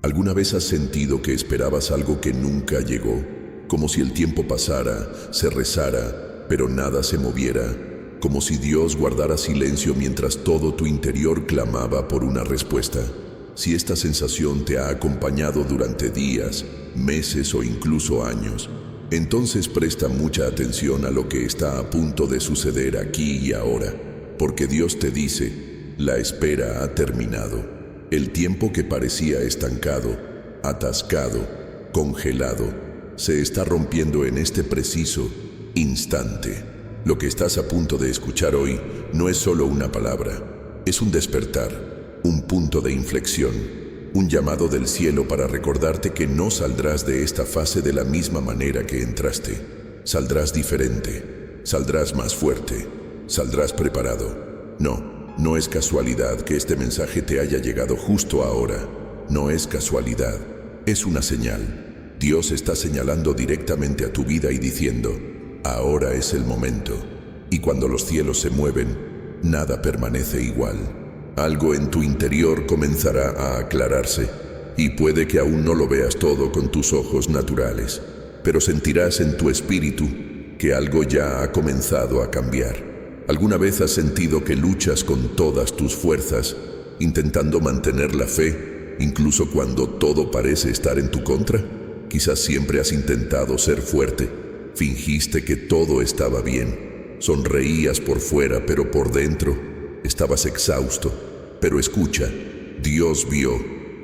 ¿Alguna vez has sentido que esperabas algo que nunca llegó? Como si el tiempo pasara, se rezara, pero nada se moviera. Como si Dios guardara silencio mientras todo tu interior clamaba por una respuesta. Si esta sensación te ha acompañado durante días, meses o incluso años, entonces presta mucha atención a lo que está a punto de suceder aquí y ahora, porque Dios te dice, la espera ha terminado. El tiempo que parecía estancado, atascado, congelado, se está rompiendo en este preciso instante. Lo que estás a punto de escuchar hoy no es solo una palabra, es un despertar, un punto de inflexión, un llamado del cielo para recordarte que no saldrás de esta fase de la misma manera que entraste. Saldrás diferente, saldrás más fuerte, saldrás preparado. No es casualidad que este mensaje te haya llegado justo ahora. No es casualidad, es una señal. Dios está señalando directamente a tu vida y diciendo, ahora es el momento. Y cuando los cielos se mueven, nada permanece igual. Algo en tu interior comenzará a aclararse, y puede que aún no lo veas todo con tus ojos naturales, pero sentirás en tu espíritu que algo ya ha comenzado a cambiar. ¿Alguna vez has sentido que luchas con todas tus fuerzas, intentando mantener la fe, incluso cuando todo parece estar en tu contra? Quizás siempre has intentado ser fuerte, fingiste que todo estaba bien, sonreías por fuera, pero por dentro estabas exhausto. Pero escucha, Dios vio,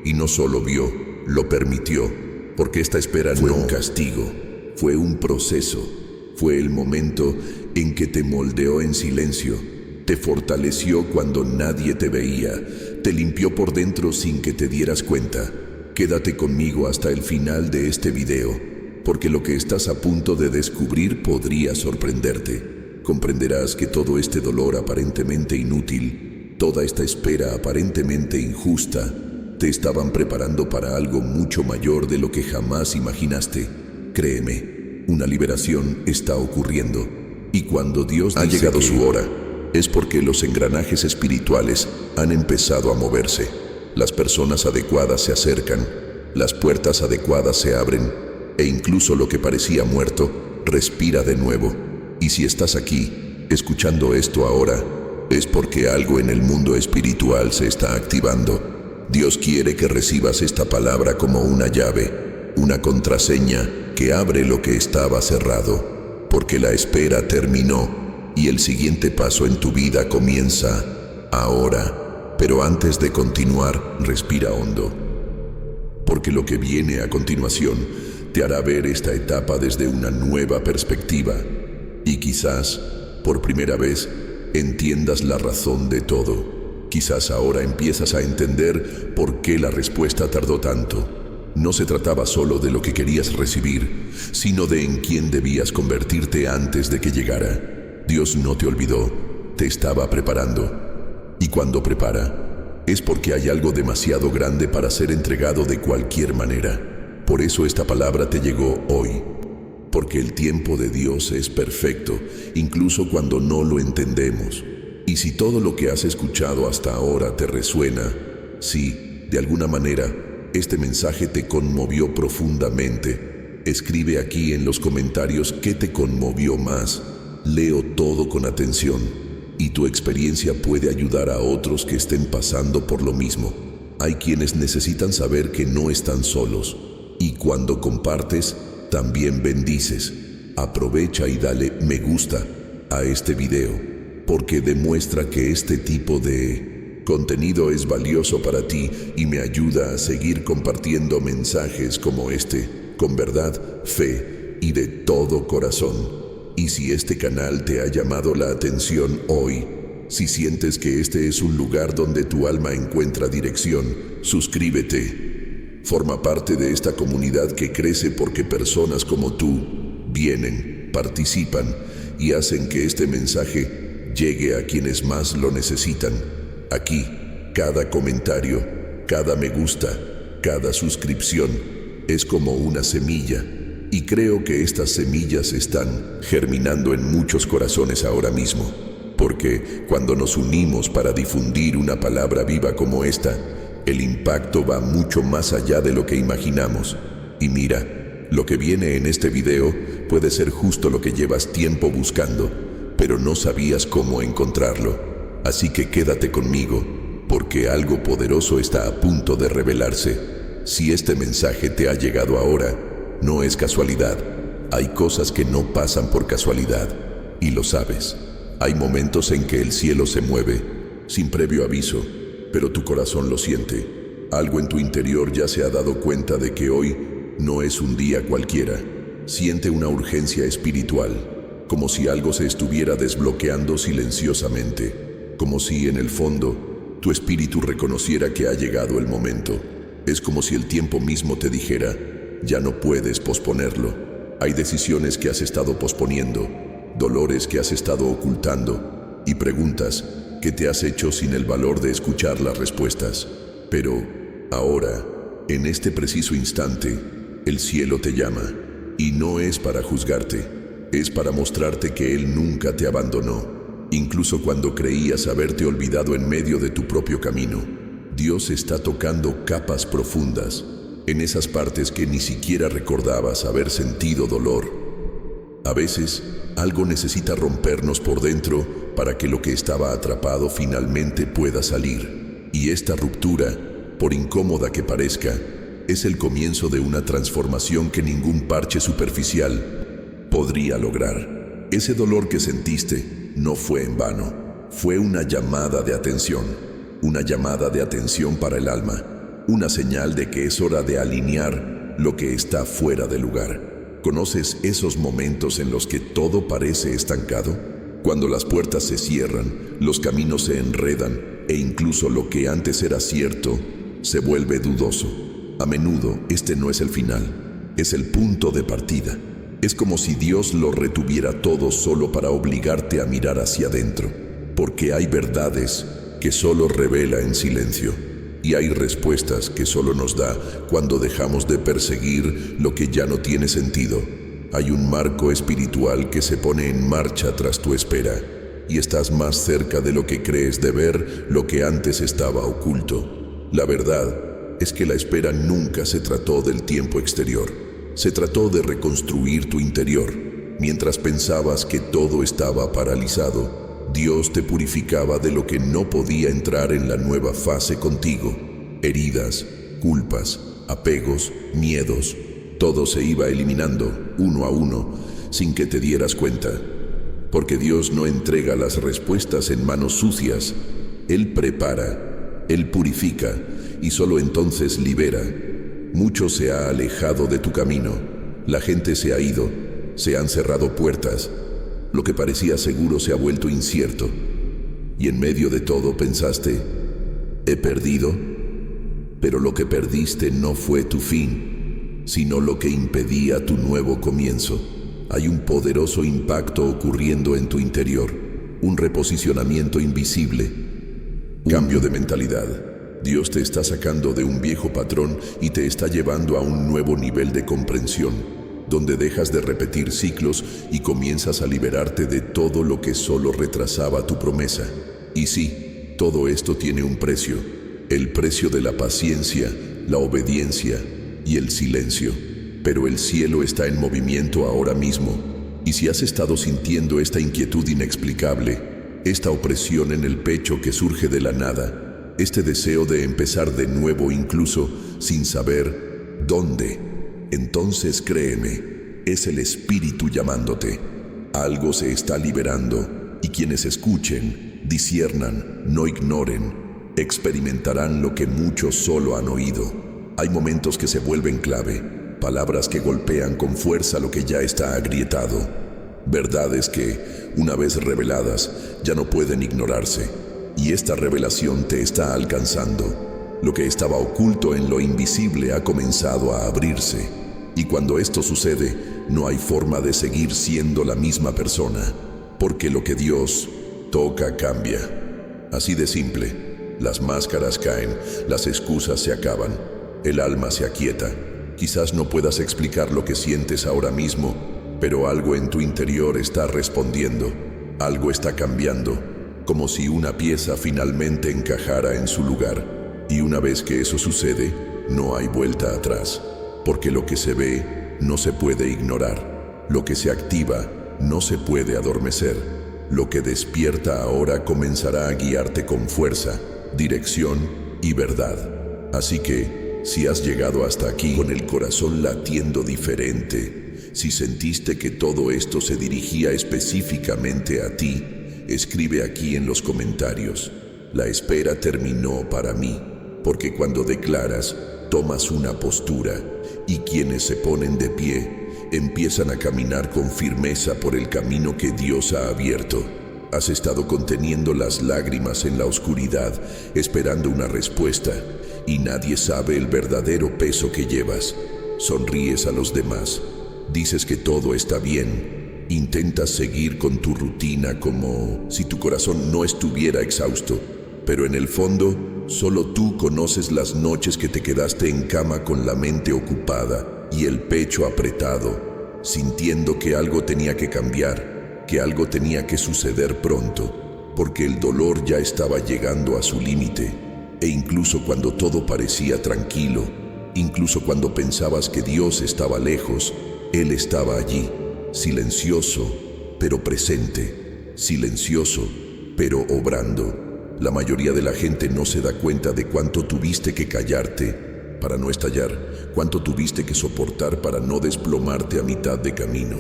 y no solo vio, lo permitió, porque esta espera no fue un castigo, fue un proceso. Fue el momento en que te moldeó en silencio, te fortaleció cuando nadie te veía, te limpió por dentro sin que te dieras cuenta. Quédate conmigo hasta el final de este video, porque lo que estás a punto de descubrir podría sorprenderte. Comprenderás que todo este dolor aparentemente inútil, toda esta espera aparentemente injusta, te estaban preparando para algo mucho mayor de lo que jamás imaginaste. Créeme, una liberación está ocurriendo, y cuando Dios dice ha llegado su hora, es porque los engranajes espirituales han empezado a moverse. Las personas adecuadas se acercan, las puertas adecuadas se abren, e incluso lo que parecía muerto, respira de nuevo. Y si estás aquí, escuchando esto ahora, es porque algo en el mundo espiritual se está activando. Dios quiere que recibas esta palabra como una llave, una contraseña que abre lo que estaba cerrado, porque la espera terminó y el siguiente paso en tu vida comienza ahora. Pero antes de continuar, respira hondo, porque lo que viene a continuación te hará ver esta etapa desde una nueva perspectiva, y quizás, por primera vez, entiendas la razón de todo. Quizás ahora empiezas a entender por qué la respuesta tardó tanto. No se trataba solo de lo que querías recibir, sino de en quién debías convertirte antes de que llegara. Dios no te olvidó, te estaba preparando. Y cuando prepara, es porque hay algo demasiado grande para ser entregado de cualquier manera. Por eso esta palabra te llegó hoy. Porque el tiempo de Dios es perfecto, incluso cuando no lo entendemos. Y si todo lo que has escuchado hasta ahora te resuena, si, de alguna manera, este mensaje te conmovió profundamente, escribe aquí en los comentarios qué te conmovió más. Leo todo con atención, y tu experiencia puede ayudar a otros que estén pasando por lo mismo. Hay quienes necesitan saber que no están solos, y cuando compartes, también bendices. Aprovecha y dale me gusta a este video, porque demuestra que este tipo de contenido es valioso para ti y me ayuda a seguir compartiendo mensajes como este, con verdad, fe y de todo corazón. Y si este canal te ha llamado la atención hoy, si sientes que este es un lugar donde tu alma encuentra dirección, suscríbete. Forma parte de esta comunidad que crece porque personas como tú vienen, participan y hacen que este mensaje llegue a quienes más lo necesitan. Aquí, cada comentario, cada me gusta, cada suscripción es como una semilla, y creo que estas semillas están germinando en muchos corazones ahora mismo, porque cuando nos unimos para difundir una palabra viva como esta, El impacto va mucho más allá de lo que imaginamos. Y mira, lo que viene en este video puede ser justo lo que llevas tiempo buscando, pero no sabías cómo encontrarlo. Así que quédate conmigo, porque algo poderoso está a punto de revelarse. Si este mensaje te ha llegado ahora, no es casualidad. Hay cosas que no pasan por casualidad, y lo sabes. Hay momentos en que el cielo se mueve, sin previo aviso, pero tu corazón lo siente. Algo en tu interior ya se ha dado cuenta de que hoy no es un día cualquiera. Siente una urgencia espiritual, como si algo se estuviera desbloqueando silenciosamente, como si en el fondo tu espíritu reconociera que ha llegado el momento. Es como si el tiempo mismo te dijera, ya no puedes posponerlo. Hay decisiones que has estado posponiendo, dolores que has estado ocultando y preguntas que te has hecho sin el valor de escuchar las respuestas. Pero ahora, en este preciso instante, el cielo te llama, y no es para juzgarte, es para mostrarte que Él nunca te abandonó, incluso cuando creías haberte olvidado en medio de tu propio camino. Dios está tocando capas profundas, en esas partes que ni siquiera recordabas haber sentido dolor. A veces, algo necesita rompernos por dentro para que lo que estaba atrapado finalmente pueda salir. Y esta ruptura, por incómoda que parezca, es el comienzo de una transformación que ningún parche superficial podría lograr. Ese dolor que sentiste no fue en vano, fue una llamada de atención para el alma, una señal de que es hora de alinear lo que está fuera de lugar. ¿Conoces esos momentos en los que todo parece estancado? Cuando las puertas se cierran, los caminos se enredan e incluso lo que antes era cierto se vuelve dudoso. A menudo este no es el final, es el punto de partida. Es como si Dios lo retuviera todo solo para obligarte a mirar hacia adentro, porque hay verdades que solo revela en silencio, y hay respuestas que solo nos da cuando dejamos de perseguir lo que ya no tiene sentido. Hay un marco espiritual que se pone en marcha tras tu espera, y estás más cerca de lo que crees de ver lo que antes estaba oculto. La verdad es que la espera nunca se trató del tiempo exterior, se trató de reconstruir tu interior. Mientras pensabas que todo estaba paralizado, Dios te purificaba de lo que no podía entrar en la nueva fase contigo. Heridas, culpas, apegos, miedos, todo se iba eliminando, uno a uno, sin que te dieras cuenta. Porque Dios no entrega las respuestas en manos sucias. Él prepara, Él purifica, y solo entonces libera. Mucho se ha alejado de tu camino. La gente se ha ido, se han cerrado puertas. Lo que parecía seguro se ha vuelto incierto. Y en medio de todo pensaste, ¿he perdido? Pero lo que perdiste no fue tu fin, sino lo que impedía tu nuevo comienzo. Hay un poderoso impacto ocurriendo en tu interior, un reposicionamiento invisible, cambio de mentalidad. Dios te está sacando de un viejo patrón y te está llevando a un nuevo nivel de comprensión, donde dejas de repetir ciclos y comienzas a liberarte de todo lo que solo retrasaba tu promesa. Y sí, todo esto tiene un precio, el precio de la paciencia, la obediencia y el silencio. Pero el cielo está en movimiento ahora mismo, y si has estado sintiendo esta inquietud inexplicable, esta opresión en el pecho que surge de la nada, este deseo de empezar de nuevo incluso sin saber dónde, entonces créeme, es el Espíritu llamándote. Algo se está liberando, y quienes escuchen, disciernan, no ignoren, experimentarán lo que muchos solo han oído. Hay momentos que se vuelven clave, palabras que golpean con fuerza lo que ya está agrietado, verdades que, una vez reveladas, ya no pueden ignorarse. Y esta revelación te está alcanzando. Lo que estaba oculto en lo invisible ha comenzado a abrirse. Y cuando esto sucede, no hay forma de seguir siendo la misma persona, porque lo que Dios toca cambia. Así de simple. Las máscaras caen, las excusas se acaban, el alma se aquieta. Quizás no puedas explicar lo que sientes ahora mismo, pero algo en tu interior está respondiendo, algo está cambiando, como si una pieza finalmente encajara en su lugar. Y una vez que eso sucede, no hay vuelta atrás, porque lo que se ve no se puede ignorar, lo que se activa no se puede adormecer, lo que despierta ahora comenzará a guiarte con fuerza, dirección y verdad. Así que, si has llegado hasta aquí con el corazón latiendo diferente, si sentiste que todo esto se dirigía específicamente a ti, escribe aquí en los comentarios: la espera terminó para mí, porque cuando declaras, tomas una postura, y quienes se ponen de pie empiezan a caminar con firmeza por el camino que Dios ha abierto. Has estado conteniendo las lágrimas en la oscuridad, esperando una respuesta, y nadie sabe el verdadero peso que llevas. Sonríes a los demás, dices que todo está bien, intentas seguir con tu rutina como si tu corazón no estuviera exhausto, pero en el fondo, solo tú conoces las noches que te quedaste en cama con la mente ocupada y el pecho apretado, sintiendo que algo tenía que cambiar, que algo tenía que suceder pronto, porque el dolor ya estaba llegando a su límite. E incluso cuando todo parecía tranquilo, incluso cuando pensabas que Dios estaba lejos, Él estaba allí, silencioso, pero presente, silencioso, pero obrando. La mayoría de la gente no se da cuenta de cuánto tuviste que callarte para no estallar, cuánto tuviste que soportar para no desplomarte a mitad de camino.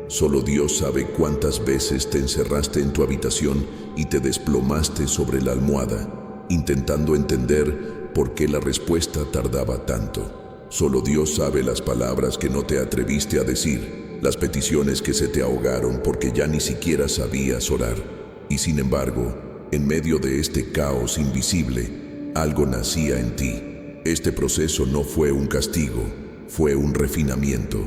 Solo Dios sabe cuántas veces te encerraste en tu habitación y te desplomaste sobre la almohada, intentando entender por qué la respuesta tardaba tanto. Solo Dios sabe las palabras que no te atreviste a decir, las peticiones que se te ahogaron porque ya ni siquiera sabías orar. Y sin embargo, en medio de este caos invisible, algo nacía en ti. Este proceso no fue un castigo, fue un refinamiento.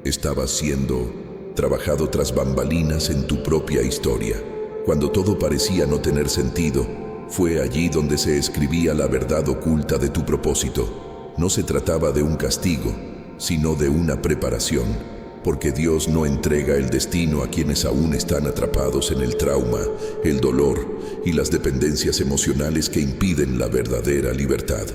Estabas siendo trabajado tras bambalinas en tu propia historia. Cuando todo parecía no tener sentido, fue allí donde se escribía la verdad oculta de tu propósito. No se trataba de un castigo, sino de una preparación. Porque Dios no entrega el destino a quienes aún están atrapados en el trauma, el dolor y las dependencias emocionales que impiden la verdadera libertad.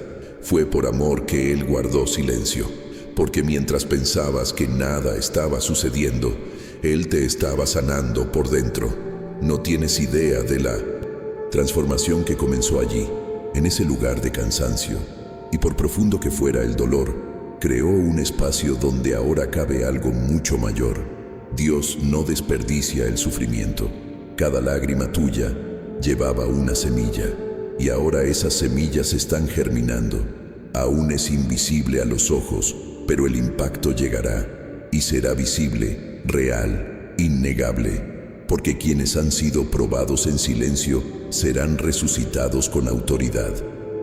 Fue por amor que Él guardó silencio, porque mientras pensabas que nada estaba sucediendo, Él te estaba sanando por dentro. No tienes idea de la transformación que comenzó allí, en ese lugar de cansancio, y por profundo que fuera el dolor, creó un espacio donde ahora cabe algo mucho mayor. Dios no desperdicia el sufrimiento. Cada lágrima tuya llevaba una semilla, y ahora esas semillas están germinando. Aún es invisible a los ojos, pero el impacto llegará, y será visible, real, innegable, porque quienes han sido probados en silencio serán resucitados con autoridad.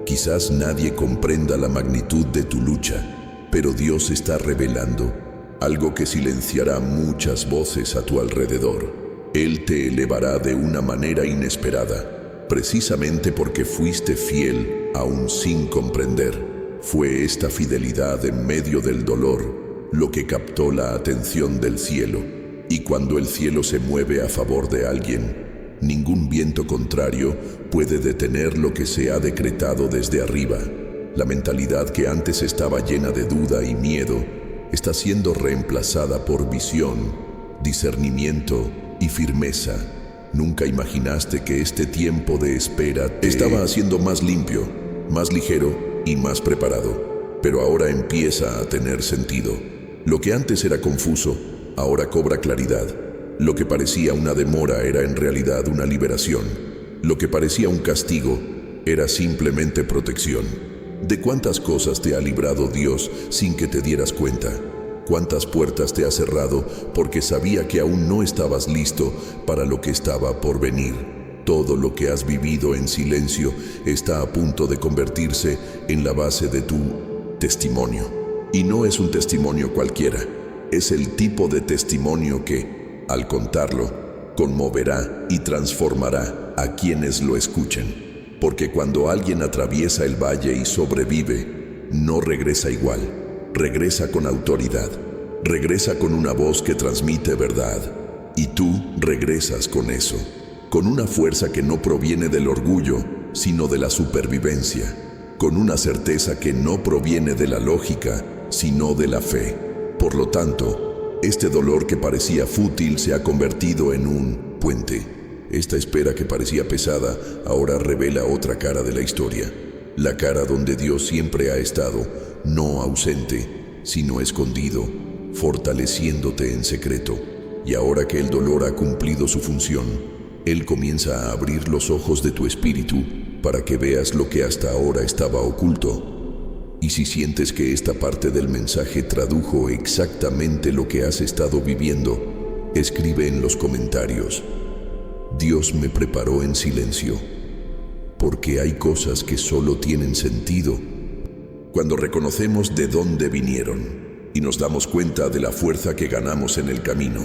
Quizás nadie comprenda la magnitud de tu lucha, pero Dios está revelando algo que silenciará muchas voces a tu alrededor. Él te elevará de una manera inesperada, precisamente porque fuiste fiel aún sin comprender. Fue esta fidelidad en medio del dolor lo que captó la atención del cielo. Y cuando el cielo se mueve a favor de alguien, ningún viento contrario puede detener lo que se ha decretado desde arriba. La mentalidad que antes estaba llena de duda y miedo está siendo reemplazada por visión, discernimiento y firmeza. Nunca imaginaste que este tiempo de espera te estaba haciendo más limpio, más ligero y más preparado, pero ahora empieza a tener sentido. Lo que antes era confuso, ahora cobra claridad. Lo que parecía una demora era en realidad una liberación. Lo que parecía un castigo era simplemente protección. ¿De cuántas cosas te ha librado Dios sin que te dieras cuenta? ¿Cuántas puertas te ha cerrado porque sabía que aún no estabas listo para lo que estaba por venir? Todo lo que has vivido en silencio está a punto de convertirse en la base de tu testimonio. Y no es un testimonio cualquiera, es el tipo de testimonio que, al contarlo, conmoverá y transformará a quienes lo escuchen. Porque cuando alguien atraviesa el valle y sobrevive, no regresa igual, regresa con autoridad, regresa con una voz que transmite verdad. Y tú regresas con eso, con una fuerza que no proviene del orgullo, sino de la supervivencia. con una certeza que no proviene de la lógica, sino de la fe. Por lo tanto, este dolor que parecía fútil se ha convertido en un puente. Esta espera que parecía pesada ahora revela otra cara de la historia. La cara donde Dios siempre ha estado, no ausente, sino escondido, fortaleciéndote en secreto. Y ahora que el dolor ha cumplido su función, Él comienza a abrir los ojos de tu espíritu para que veas lo que hasta ahora estaba oculto. Y si sientes que esta parte del mensaje tradujo exactamente lo que has estado viviendo, escribe en los comentarios: Dios me preparó en silencio, porque hay cosas que solo tienen sentido cuando reconocemos de dónde vinieron y nos damos cuenta de la fuerza que ganamos en el camino.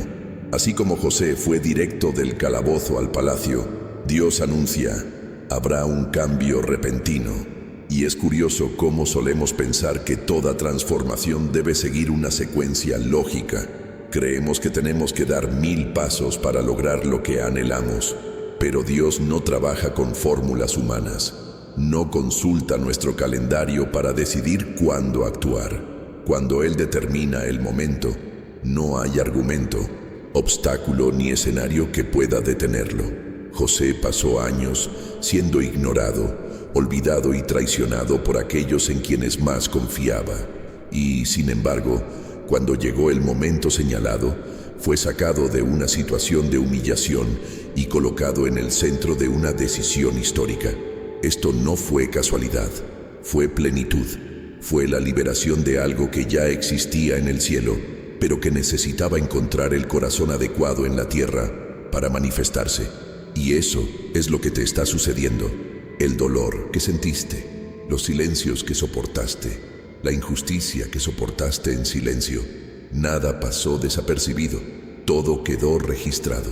Así como José fue directo del calabozo al palacio, Dios anuncia: habrá un cambio repentino. Y es curioso cómo solemos pensar que toda transformación debe seguir una secuencia lógica. Creemos que tenemos que dar 1000 pasos para lograr lo que anhelamos. Pero Dios no trabaja con fórmulas humanas. No consulta nuestro calendario para decidir cuándo actuar. Cuando Él determina el momento, no hay argumento, obstáculo ni escenario que pueda detenerlo. José pasó años siendo ignorado, olvidado y traicionado por aquellos en quienes más confiaba. Y, sin embargo, cuando llegó el momento señalado, fue sacado de una situación de humillación y colocado en el centro de una decisión histórica. Esto no fue casualidad, fue plenitud. Fue la liberación de algo que ya existía en el cielo, pero que necesitaba encontrar el corazón adecuado en la tierra para manifestarse. Y eso es lo que te está sucediendo. El dolor que sentiste, los silencios que soportaste, la injusticia que soportaste en silencio. Nada pasó desapercibido, todo quedó registrado.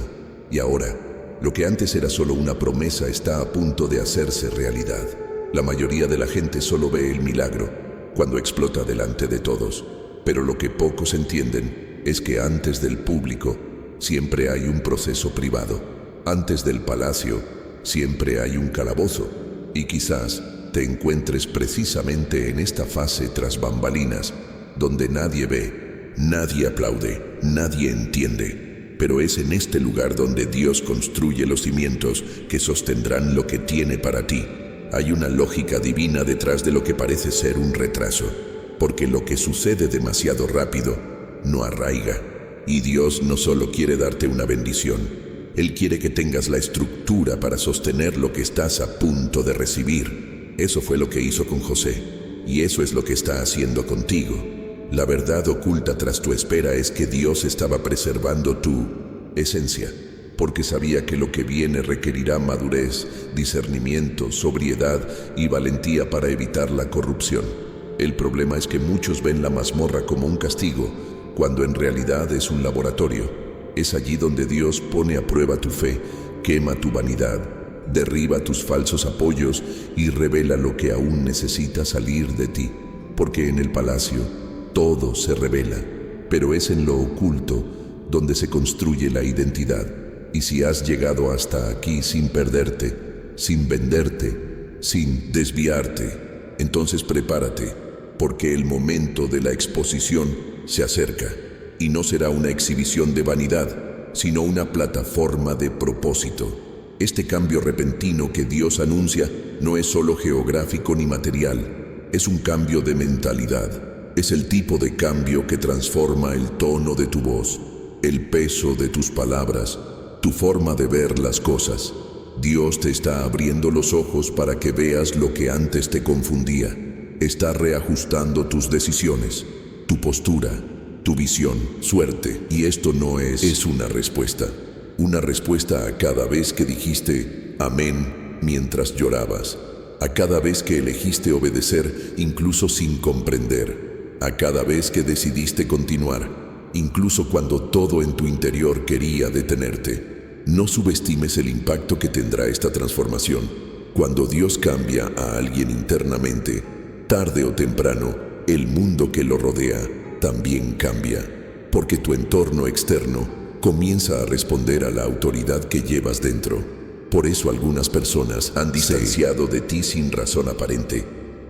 Y ahora, lo que antes era solo una promesa está a punto de hacerse realidad. La mayoría de la gente solo ve el milagro cuando explota delante de todos, pero lo que pocos entienden es que antes del público siempre hay un proceso privado. Antes del palacio siempre hay un calabozo, y quizás te encuentres precisamente en esta fase tras bambalinas, donde nadie ve, nadie aplaude, nadie entiende. Pero es en este lugar donde Dios construye los cimientos que sostendrán lo que tiene para ti. Hay una lógica divina detrás de lo que parece ser un retraso, porque lo que sucede demasiado rápido no arraiga. Y Dios no solo quiere darte una bendición, Él quiere que tengas la estructura para sostener lo que estás a punto de recibir. Eso fue lo que hizo con José, y eso es lo que está haciendo contigo. La verdad oculta tras tu espera es que Dios estaba preservando tu esencia, porque sabía que lo que viene requerirá madurez, discernimiento, sobriedad y valentía para evitar la corrupción. El problema es que muchos ven la mazmorra como un castigo, cuando en realidad es un laboratorio. Es allí donde Dios pone a prueba tu fe, quema tu vanidad, derriba tus falsos apoyos y revela lo que aún necesita salir de ti. Porque en el palacio todo se revela, pero es en lo oculto donde se construye la identidad. Y si has llegado hasta aquí sin perderte, sin venderte, sin desviarte, entonces prepárate, porque el momento de la exposición se acerca, y no será una exhibición de vanidad, sino una plataforma de propósito. Este cambio repentino que Dios anuncia no es solo geográfico ni material, es un cambio de mentalidad. Es el tipo de cambio que transforma el tono de tu voz, el peso de tus palabras, tu forma de ver las cosas. Dios te está abriendo los ojos para que veas lo que antes te confundía. Está reajustando tus decisiones, tu postura, tu visión, suerte. Y esto no es una respuesta. Una respuesta a cada vez que dijiste amén mientras llorabas. A cada vez que elegiste obedecer incluso sin comprender. A cada vez que decidiste continuar, incluso cuando todo en tu interior quería detenerte. No subestimes el impacto que tendrá esta transformación. Cuando Dios cambia a alguien internamente, tarde o temprano, el mundo que lo rodea también cambia, porque tu entorno externo comienza a responder a la autoridad que llevas dentro. Por eso algunas personas han distanciado de ti sin razón aparente.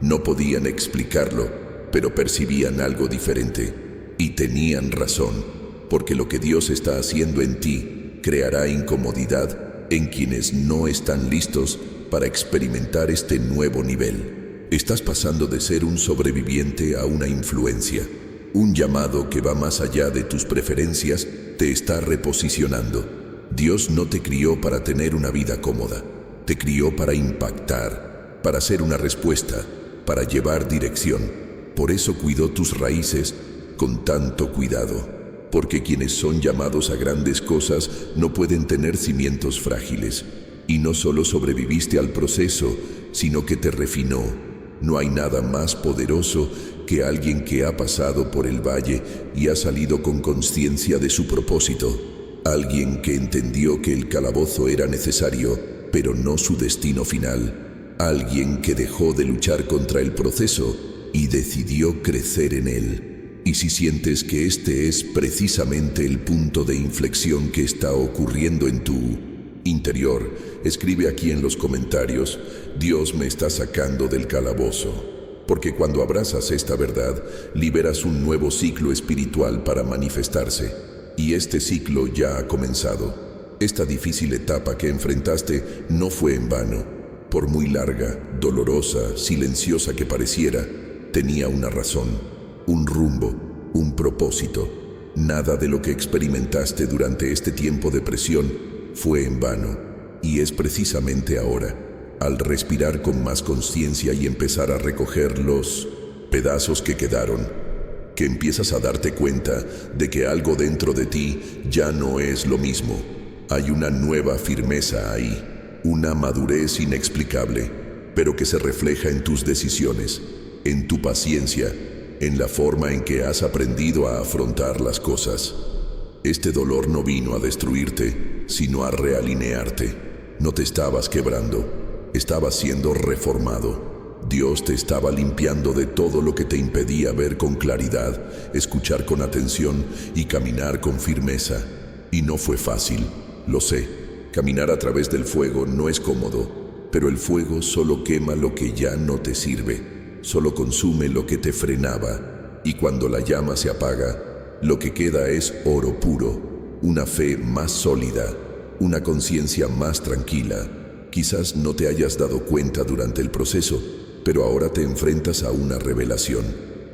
No podían explicarlo, pero percibían algo diferente. Y tenían razón, porque lo que Dios está haciendo en ti creará incomodidad en quienes no están listos para experimentar este nuevo nivel. Estás pasando de ser un sobreviviente a una influencia. Un llamado que va más allá de tus preferencias te está reposicionando. Dios no te crió para tener una vida cómoda. Te crió para impactar, para ser una respuesta, para llevar dirección. Por eso cuidó tus raíces con tanto cuidado, porque quienes son llamados a grandes cosas no pueden tener cimientos frágiles. Y no solo sobreviviste al proceso, sino que te refinó. No hay nada más poderoso que alguien que ha pasado por el valle y ha salido con conciencia de su propósito. Alguien que entendió que el calabozo era necesario, pero no su destino final. Alguien que dejó de luchar contra el proceso y decidió crecer en él. Y si sientes que este es precisamente el punto de inflexión que está ocurriendo en tu interior, escribe aquí en los comentarios: Dios me está sacando del calabozo. Porque cuando abrazas esta verdad, liberas un nuevo ciclo espiritual para manifestarse. Y este ciclo ya ha comenzado. Esta difícil etapa que enfrentaste no fue en vano. Por muy larga, dolorosa, silenciosa que pareciera, tenía una razón, un rumbo, un propósito. Nada de lo que experimentaste durante este tiempo de presión fue en vano. Y es precisamente ahora, al respirar con más conciencia y empezar a recoger los pedazos que quedaron, que empiezas a darte cuenta de que algo dentro de ti ya no es lo mismo. Hay una nueva firmeza ahí, una madurez inexplicable, pero que se refleja en tus decisiones, en tu paciencia, en la forma en que has aprendido a afrontar las cosas. Este dolor no vino a destruirte, sino a realinearte. No te estabas quebrando, estabas siendo reformado. Dios te estaba limpiando de todo lo que te impedía ver con claridad, escuchar con atención y caminar con firmeza. Y no fue fácil, lo sé. Caminar a través del fuego no es cómodo, pero el fuego solo quema lo que ya no te sirve, solo consume lo que te frenaba. Y cuando la llama se apaga, lo que queda es oro puro, una fe más sólida, una conciencia más tranquila. Quizás no te hayas dado cuenta durante el proceso, pero ahora te enfrentas a una revelación.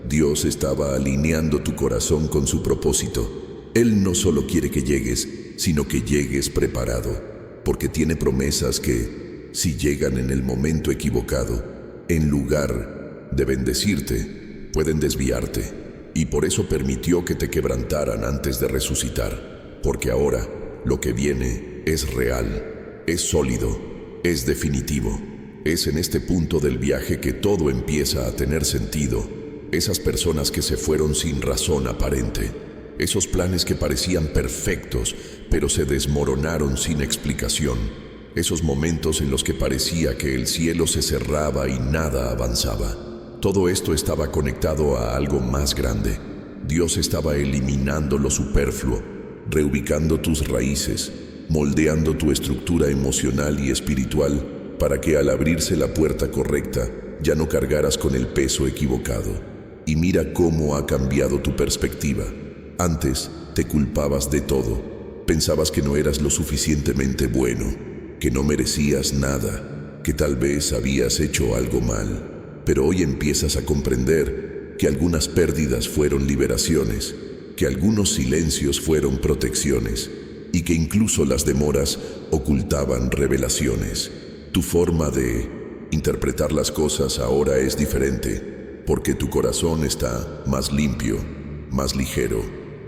Dios estaba alineando tu corazón con su propósito. Él no solo quiere que llegues, sino que llegues preparado, porque tiene promesas que, si llegan en el momento equivocado, en lugar de bendecirte, pueden desviarte. Y por eso permitió que te quebrantaran antes de resucitar, porque ahora lo que viene es real, es sólido, es definitivo. Es en este punto del viaje que todo empieza a tener sentido. Esas personas que se fueron sin razón aparente, esos planes que parecían perfectos, pero se desmoronaron sin explicación, esos momentos en los que parecía que el cielo se cerraba y nada avanzaba. Todo esto estaba conectado a algo más grande. Dios estaba eliminando lo superfluo, reubicando tus raíces, moldeando tu estructura emocional y espiritual para que al abrirse la puerta correcta ya no cargaras con el peso equivocado. Y mira cómo ha cambiado tu perspectiva. Antes te culpabas de todo, pensabas que no eras lo suficientemente bueno, que no merecías nada, que tal vez habías hecho algo mal. Pero hoy empiezas a comprender que algunas pérdidas fueron liberaciones, que algunos silencios fueron protecciones y que incluso las demoras ocultaban revelaciones. Tu forma de interpretar las cosas ahora es diferente, porque tu corazón está más limpio, más ligero,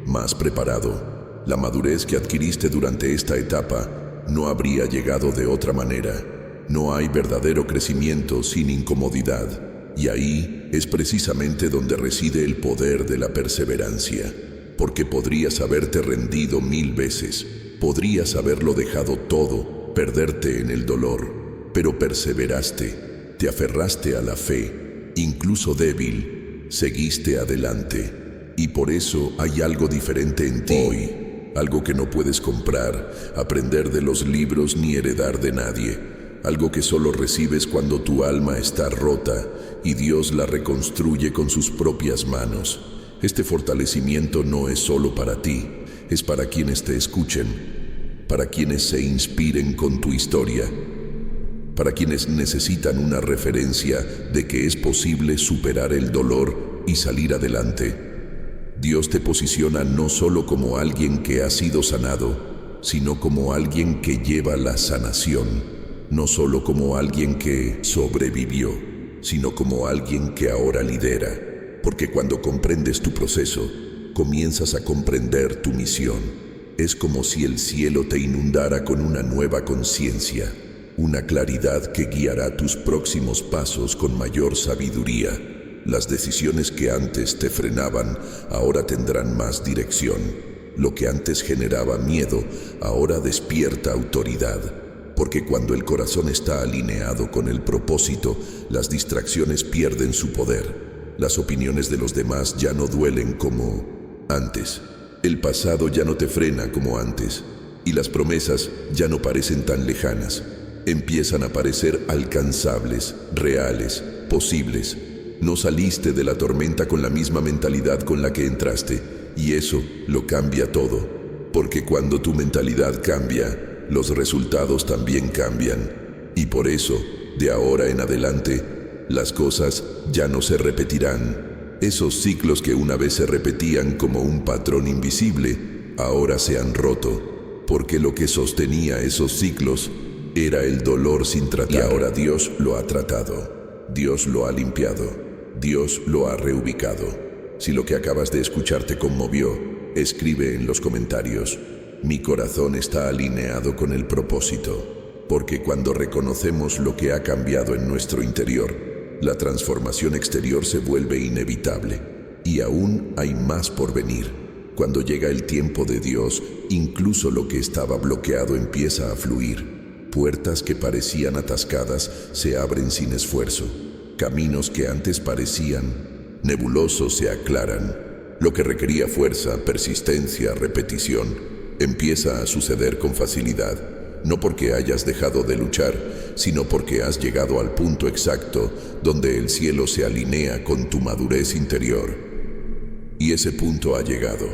más preparado. La madurez que adquiriste durante esta etapa no habría llegado de otra manera. No hay verdadero crecimiento sin incomodidad, y ahí es precisamente donde reside el poder de la perseverancia. Porque podrías haberte rendido 1000 veces, podrías haberlo dejado todo, perderte en el dolor, pero perseveraste, te aferraste a la fe, incluso débil, seguiste adelante. Y por eso hay algo diferente en ti hoy, algo que no puedes comprar, aprender de los libros ni heredar de nadie. algo que solo recibes cuando tu alma está rota y Dios la reconstruye con sus propias manos. Este fortalecimiento no es solo para ti, es para quienes te escuchen, para quienes se inspiren con tu historia, para quienes necesitan una referencia de que es posible superar el dolor y salir adelante. Dios te posiciona no solo como alguien que ha sido sanado, sino como alguien que lleva la sanación, no solo como alguien que sobrevivió, sino como alguien que ahora lidera, porque cuando comprendes tu proceso, comienzas a comprender tu misión. Es como si el cielo te inundara con una nueva conciencia, una claridad que guiará tus próximos pasos con mayor sabiduría. Las decisiones que antes te frenaban ahora tendrán más dirección. Lo que antes generaba miedo ahora despierta autoridad, porque cuando el corazón está alineado con el propósito, las distracciones pierden su poder. Las opiniones de los demás ya no duelen como antes. El pasado ya no te frena como antes, y las promesas ya no parecen tan lejanas. Empiezan a parecer alcanzables, reales, posibles. No saliste de la tormenta con la misma mentalidad con la que entraste, y eso lo cambia todo, porque cuando tu mentalidad cambia, los resultados también cambian, y por eso, de ahora en adelante, las cosas ya no se repetirán. Esos ciclos que una vez se repetían como un patrón invisible, ahora se han roto, porque lo que sostenía esos ciclos era el dolor sin tratar. Y ahora Dios lo ha tratado, Dios lo ha limpiado. Dios lo ha reubicado. Si lo que acabas de escuchar te conmovió, escribe en los comentarios: mi corazón está alineado con el propósito, porque cuando reconocemos lo que ha cambiado en nuestro interior, la transformación exterior se vuelve inevitable, y aún hay más por venir. Cuando llega el tiempo de Dios, incluso lo que estaba bloqueado empieza a fluir. Puertas que parecían atascadas se abren sin esfuerzo. Caminos que antes parecían nebulosos se aclaran. Lo que requería fuerza, persistencia, repetición, empieza a suceder con facilidad. No porque hayas dejado de luchar, sino porque has llegado al punto exacto donde el cielo se alinea con tu madurez interior. Y ese punto ha llegado.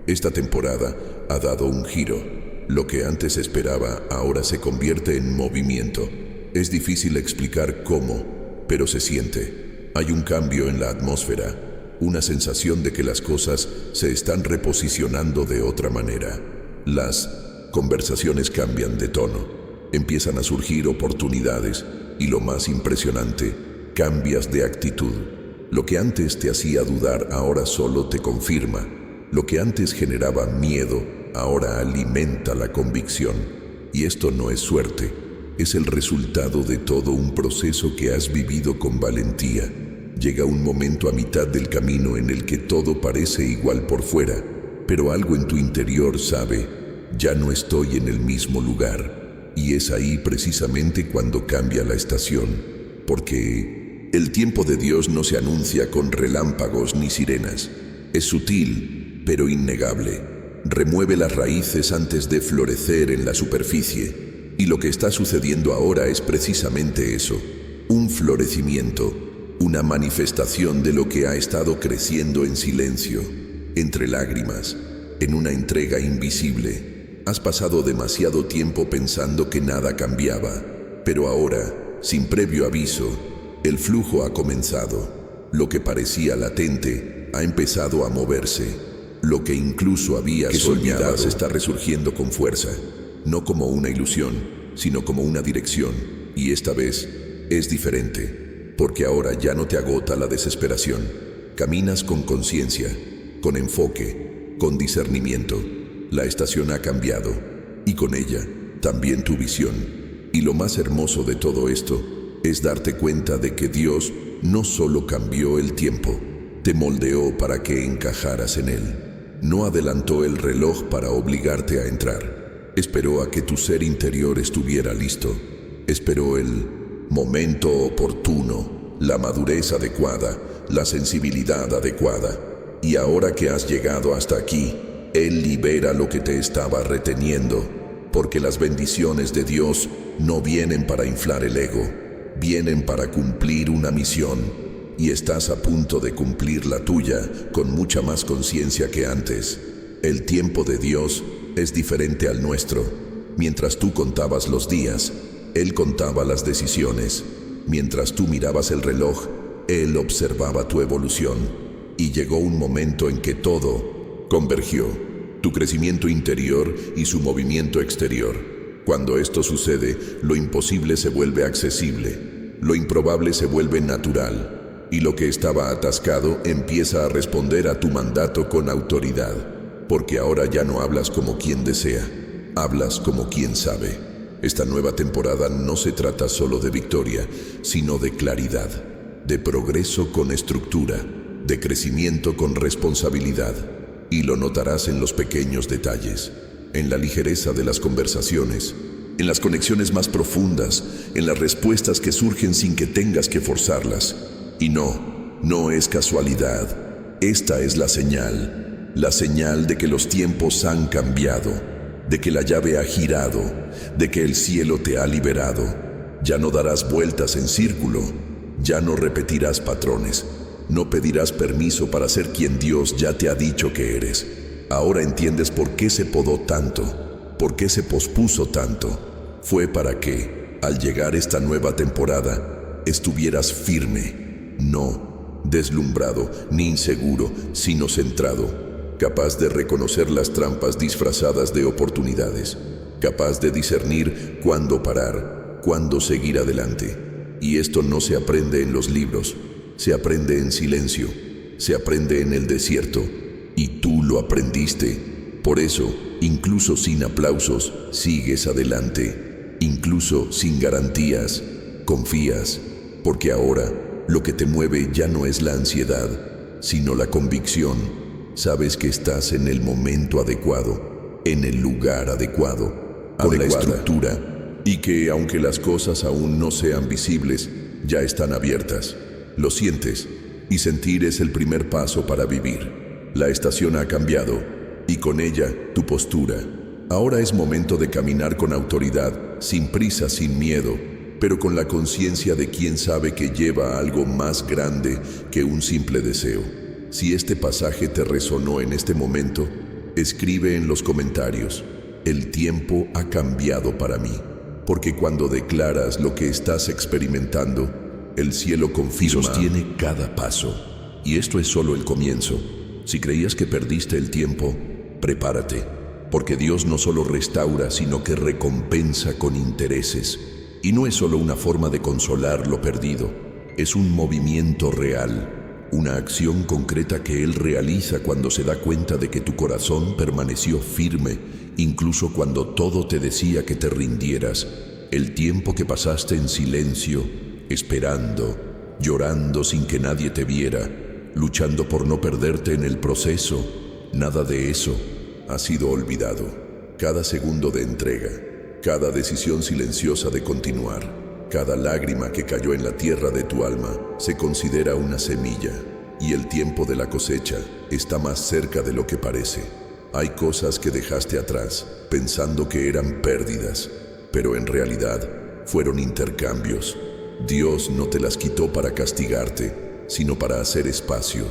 Esta temporada ha dado un giro. Lo que antes esperaba ahora se convierte en movimiento. Es difícil explicar cómo, pero se siente. Hay un cambio en la atmósfera, una sensación de que las cosas se están reposicionando de otra manera. Las conversaciones cambian de tono, empiezan a surgir oportunidades y lo más impresionante, cambias de actitud. Lo que antes te hacía dudar ahora solo te confirma. Lo que antes generaba miedo ahora alimenta la convicción. Y esto no es suerte. Es el resultado de todo un proceso que has vivido con valentía. Llega un momento a mitad del camino en el que todo parece igual por fuera, pero algo en tu interior sabe: ya no estoy en el mismo lugar. Y es ahí precisamente cuando cambia la estación, porque el tiempo de Dios no se anuncia con relámpagos ni sirenas. Es sutil, pero innegable. Remueve las raíces antes de florecer en la superficie. Y lo que está sucediendo ahora es precisamente eso, un florecimiento, una manifestación de lo que ha estado creciendo en silencio, entre lágrimas, en una entrega invisible. Has pasado demasiado tiempo pensando que nada cambiaba, pero ahora, sin previo aviso, el flujo ha comenzado. Lo que parecía latente ha empezado a moverse. Lo que incluso habías olvidado está resurgiendo con fuerza. No como una ilusión, sino como una dirección, y esta vez es diferente, porque ahora ya no te agota la desesperación. Caminas con conciencia, con enfoque, con discernimiento. La estación ha cambiado, y con ella también tu visión. Y lo más hermoso de todo esto es darte cuenta de que Dios no solo cambió el tiempo, te moldeó para que encajaras en él. No adelantó el reloj para obligarte a entrar. Esperó a que tu ser interior estuviera listo. Esperó el momento oportuno, la madurez adecuada, la sensibilidad adecuada. Y ahora que has llegado hasta aquí, Él libera lo que te estaba reteniendo, porque las bendiciones de Dios no vienen para inflar el ego, vienen para cumplir una misión, y estás a punto de cumplir la tuya con mucha más conciencia que antes. El tiempo de Dios es diferente al nuestro. Mientras tú contabas los días, Él contaba las decisiones. Mientras tú mirabas el reloj, Él observaba tu evolución. Y llegó un momento en que todo convergió, tu crecimiento interior y su movimiento exterior. Cuando esto sucede, lo imposible se vuelve accesible, lo improbable se vuelve natural, y lo que estaba atascado empieza a responder a tu mandato con autoridad, porque ahora ya no hablas como quien desea, hablas como quien sabe. Esta nueva temporada no se trata solo de victoria, sino de claridad, de progreso con estructura, de crecimiento con responsabilidad. Y lo notarás en los pequeños detalles, en la ligereza de las conversaciones, en las conexiones más profundas, en las respuestas que surgen sin que tengas que forzarlas. Y no es casualidad. Esta es la señal de que los tiempos han cambiado, de que la llave ha girado, de que el cielo te ha liberado. Ya no darás vueltas en círculo, ya no repetirás patrones. No pedirás permiso para ser quien Dios ya te ha dicho que eres. Ahora entiendes por qué se podó tanto, por qué se pospuso tanto. Fue para que, al llegar esta nueva temporada, estuvieras firme, no deslumbrado ni inseguro, sino centrado, capaz de reconocer las trampas disfrazadas de oportunidades, capaz de discernir cuándo parar, cuándo seguir adelante. Y esto no se aprende en los libros. Se aprende en silencio, se aprende en el desierto, y tú lo aprendiste. Por eso, incluso sin aplausos, sigues adelante. Incluso sin garantías, confías, porque ahora lo que te mueve ya no es la ansiedad, sino la convicción. Sabes que estás en el momento adecuado, en el lugar adecuado, con la estructura, y que aunque las cosas aún no sean visibles, ya están abiertas. Lo sientes, y sentir es el primer paso para vivir. La estación ha cambiado, y con ella tu postura. Ahora es momento de caminar con autoridad, sin prisa, sin miedo, pero con la conciencia de quien sabe que lleva algo más grande que un simple deseo. Si este pasaje te resonó en este momento, escribe en los comentarios: el tiempo ha cambiado para mí, porque cuando declaras lo que estás experimentando, el cielo confirma y sostiene cada paso. Y esto es solo el comienzo. Si creías que perdiste el tiempo, prepárate, porque Dios no solo restaura, sino que recompensa con intereses. Y no es solo una forma de consolar lo perdido, es un movimiento real, una acción concreta que Él realiza cuando se da cuenta de que tu corazón permaneció firme, incluso cuando todo te decía que te rindieras. El tiempo que pasaste en silencio, esperando, llorando sin que nadie te viera, luchando por no perderte en el proceso, nada de eso ha sido olvidado. Cada segundo de entrega, cada decisión silenciosa de continuar, cada lágrima que cayó en la tierra de tu alma se considera una semilla, y el tiempo de la cosecha está más cerca de lo que parece. Hay cosas que dejaste atrás pensando que eran pérdidas, pero en realidad fueron intercambios. Dios no te las quitó para castigarte, sino para hacer espacio,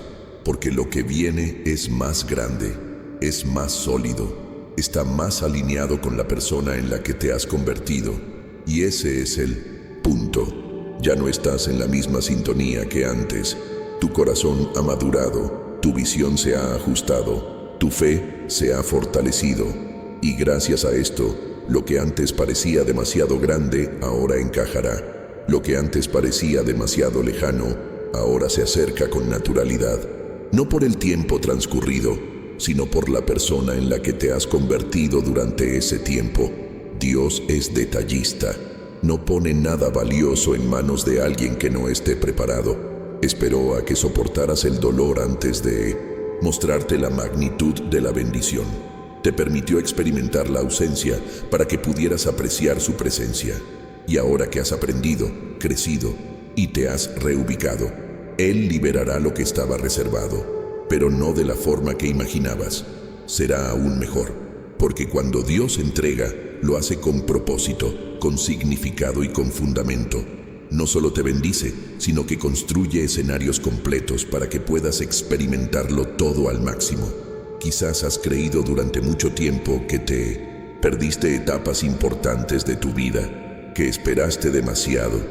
porque lo que viene es más grande, es más sólido, está más alineado con la persona en la que te has convertido, y ese es el punto. Ya no estás en la misma sintonía que antes. Tu corazón ha madurado, tu visión se ha ajustado, tu fe se ha fortalecido, y gracias a esto, lo que antes parecía demasiado grande ahora encajará. Lo que antes parecía demasiado lejano, ahora se acerca con naturalidad. No por el tiempo transcurrido, sino por la persona en la que te has convertido durante ese tiempo. Dios es detallista. No pone nada valioso en manos de alguien que no esté preparado. Esperó a que soportaras el dolor antes de mostrarte la magnitud de la bendición. Te permitió experimentar la ausencia para que pudieras apreciar su presencia. Y ahora que has aprendido, crecido y te has reubicado, Él liberará lo que estaba reservado, pero no de la forma que imaginabas. Será aún mejor. Porque cuando Dios entrega, lo hace con propósito, con significado y con fundamento. No solo te bendice, sino que construye escenarios completos para que puedas experimentarlo todo al máximo. Quizás has creído durante mucho tiempo que te perdiste etapas importantes de tu vida, que esperaste demasiado,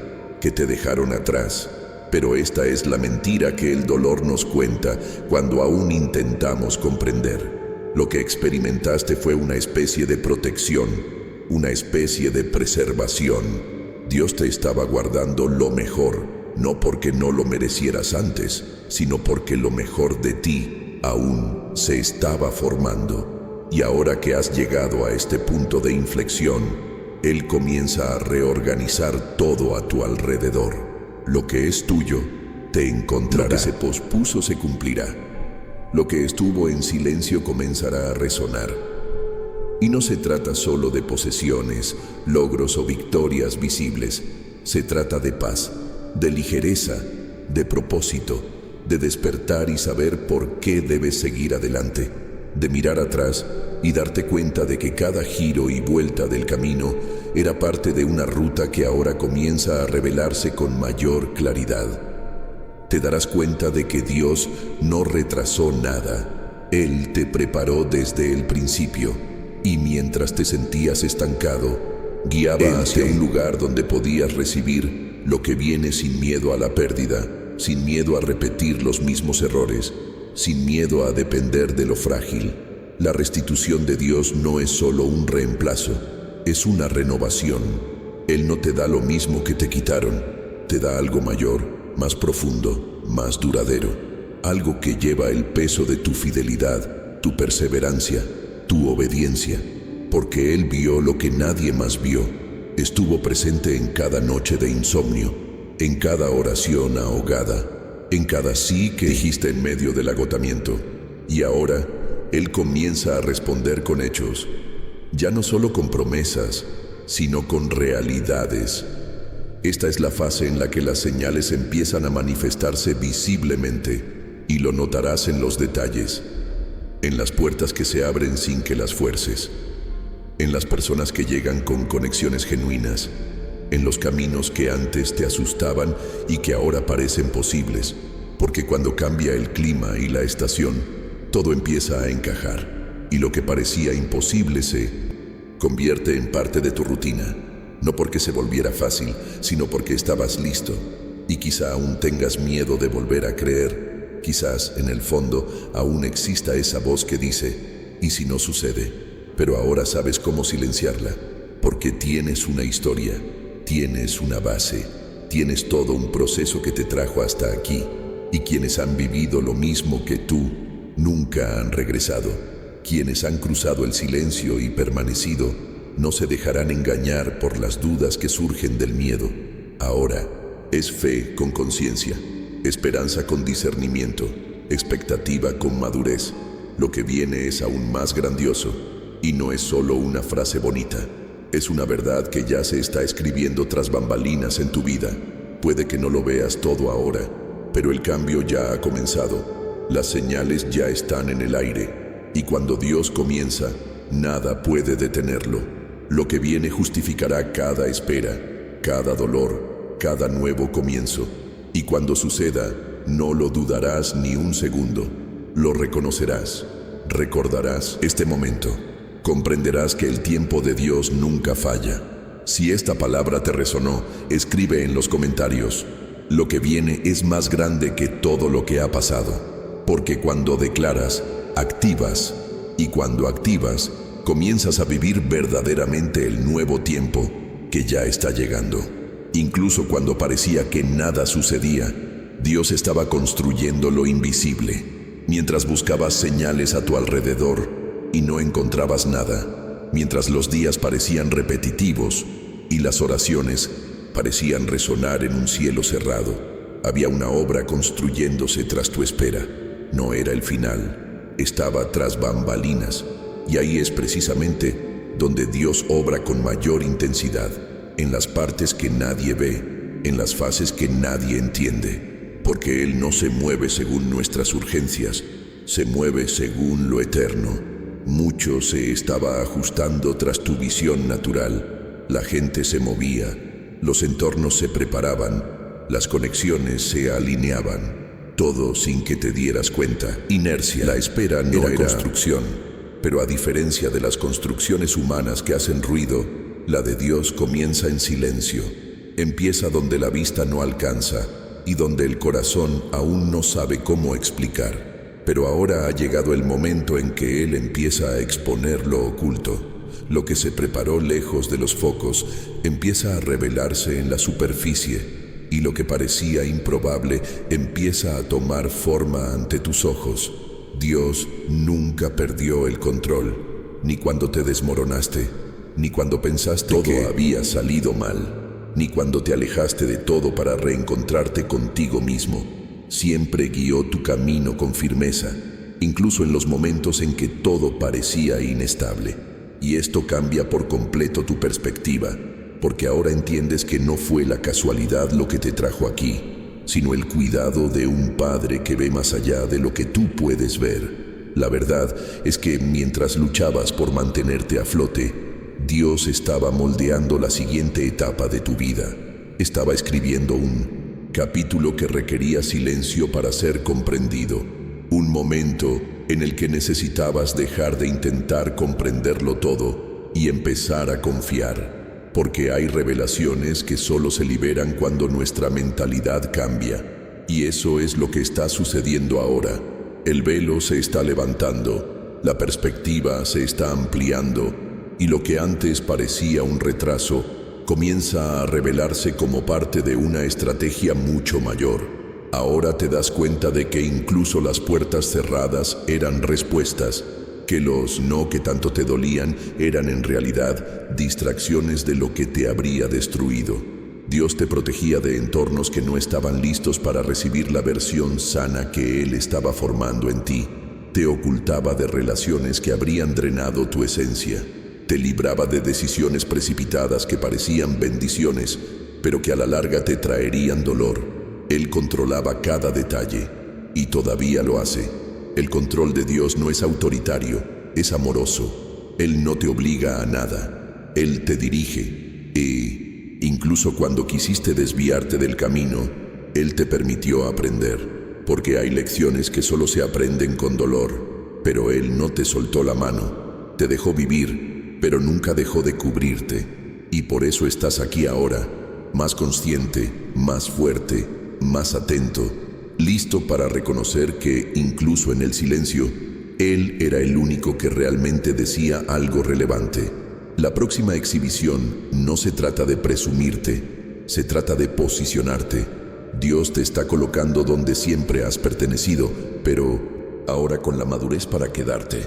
que te dejaron atrás. Pero esta es la mentira que el dolor nos cuenta cuando aún intentamos comprender. Lo que experimentaste fue una especie de protección, una especie de preservación. Dios te estaba guardando lo mejor, no porque no lo merecieras antes, sino porque lo mejor de ti aún se estaba formando. Y ahora que has llegado a este punto de inflexión, Él comienza a reorganizar todo a tu alrededor. Lo que es tuyo, te encontrará. Lo que se pospuso se cumplirá. Lo que estuvo en silencio comenzará a resonar. Y no se trata solo de posesiones, logros o victorias visibles. Se trata de paz, de ligereza, de propósito, de despertar y saber por qué debes seguir adelante, de mirar atrás y darte cuenta de que cada giro y vuelta del camino era parte de una ruta que ahora comienza a revelarse con mayor claridad. Te darás cuenta de que Dios no retrasó nada. Él te preparó desde el principio. Y mientras te sentías estancado, guiaba hacia un lugar donde podías recibir lo que viene sin miedo a la pérdida, sin miedo a repetir los mismos errores, sin miedo a depender de lo frágil. La restitución de Dios no es solo un reemplazo, es una renovación. Él no te da lo mismo que te quitaron, te da algo mayor, más profundo, más duradero, algo que lleva el peso de tu fidelidad, tu perseverancia, tu obediencia, porque Él vio lo que nadie más vio. Estuvo presente en cada noche de insomnio, en cada oración ahogada, en cada sí que dijiste en medio del agotamiento. Y ahora, Él comienza a responder con hechos, ya no solo con promesas, sino con realidades. Esta es la fase en la que las señales empiezan a manifestarse visiblemente, y lo notarás en los detalles. En las puertas que se abren sin que las fuerces, en las personas que llegan con conexiones genuinas, en los caminos que antes te asustaban y que ahora parecen posibles, porque cuando cambia el clima y la estación, todo empieza a encajar, y lo que parecía imposible se convierte en parte de tu rutina, no porque se volviera fácil, sino porque estabas listo, y quizá aún tengas miedo de volver a creer. Quizás, en el fondo, aún exista esa voz que dice, ¿y si no sucede? Pero ahora sabes cómo silenciarla, porque tienes una historia, tienes una base, tienes todo un proceso que te trajo hasta aquí, y quienes han vivido lo mismo que tú, nunca han regresado. Quienes han cruzado el silencio y permanecido, no se dejarán engañar por las dudas que surgen del miedo. Ahora, es fe con conciencia. Esperanza con discernimiento, expectativa con madurez. Lo que viene es aún más grandioso, y no es solo una frase bonita. Es una verdad que ya se está escribiendo tras bambalinas en tu vida. Puede que no lo veas todo ahora, pero el cambio ya ha comenzado. Las señales ya están en el aire, y cuando Dios comienza, nada puede detenerlo. Lo que viene justificará cada espera, cada dolor, cada nuevo comienzo. Y cuando suceda, no lo dudarás ni un segundo. Lo reconocerás, recordarás este momento. Comprenderás que el tiempo de Dios nunca falla. Si esta palabra te resonó, escribe en los comentarios. Lo que viene es más grande que todo lo que ha pasado. Porque cuando declaras, activas. Y cuando activas, comienzas a vivir verdaderamente el nuevo tiempo que ya está llegando. Incluso cuando parecía que nada sucedía, Dios estaba construyendo lo invisible. Mientras buscabas señales a tu alrededor y no encontrabas nada, mientras los días parecían repetitivos y las oraciones parecían resonar en un cielo cerrado, había una obra construyéndose tras tu espera. No era el final, estaba tras bambalinas, y ahí es precisamente donde Dios obra con mayor intensidad. En las partes que nadie ve, en las fases que nadie entiende, porque Él no se mueve según nuestras urgencias, se mueve según lo eterno. Mucho se estaba ajustando tras tu visión natural. La gente se movía, los entornos se preparaban, las conexiones se alineaban. Todo sin que te dieras cuenta. Inercia. La espera no era construcción. Pero a diferencia de las construcciones humanas que hacen ruido, la de Dios comienza en silencio. Empieza donde la vista no alcanza y donde el corazón aún no sabe cómo explicar. Pero ahora ha llegado el momento en que Él empieza a exponer lo oculto. Lo que se preparó lejos de los focos empieza a revelarse en la superficie, y lo que parecía improbable empieza a tomar forma ante tus ojos. Dios nunca perdió el control, ni cuando te desmoronaste, ni cuando pensaste que había salido mal, ni cuando te alejaste de todo para reencontrarte contigo mismo. Siempre guió tu camino con firmeza, incluso en los momentos en que todo parecía inestable. Y esto cambia por completo tu perspectiva, porque ahora entiendes que no fue la casualidad lo que te trajo aquí, sino el cuidado de un Padre que ve más allá de lo que tú puedes ver. La verdad es que mientras luchabas por mantenerte a flote, Dios estaba moldeando la siguiente etapa de tu vida. Estaba escribiendo un capítulo que requería silencio para ser comprendido. Un momento en el que necesitabas dejar de intentar comprenderlo todo y empezar a confiar. Porque hay revelaciones que solo se liberan cuando nuestra mentalidad cambia. Y eso es lo que está sucediendo ahora. El velo se está levantando, la perspectiva se está ampliando, y lo que antes parecía un retraso comienza a revelarse como parte de una estrategia mucho mayor. Ahora te das cuenta de que incluso las puertas cerradas eran respuestas, que los no que tanto te dolían eran en realidad distracciones de lo que te habría destruido. Dios te protegía de entornos que no estaban listos para recibir la versión sana que Él estaba formando en ti. Te ocultaba de relaciones que habrían drenado tu esencia. Te libraba de decisiones precipitadas que parecían bendiciones, pero que a la larga te traerían dolor. Él controlaba cada detalle, y todavía lo hace. El control de Dios no es autoritario, es amoroso. Él no te obliga a nada. Él te dirige. E incluso cuando quisiste desviarte del camino, Él te permitió aprender. Porque hay lecciones que solo se aprenden con dolor. Pero Él no te soltó la mano. Te dejó vivir, pero nunca dejó de cubrirte. Y por eso estás aquí ahora, más consciente, más fuerte, más atento, listo para reconocer que, incluso en el silencio, Él era el único que realmente decía algo relevante. La próxima exhibición no se trata de presumirte, se trata de posicionarte. Dios te está colocando donde siempre has pertenecido, pero ahora con la madurez para quedarte.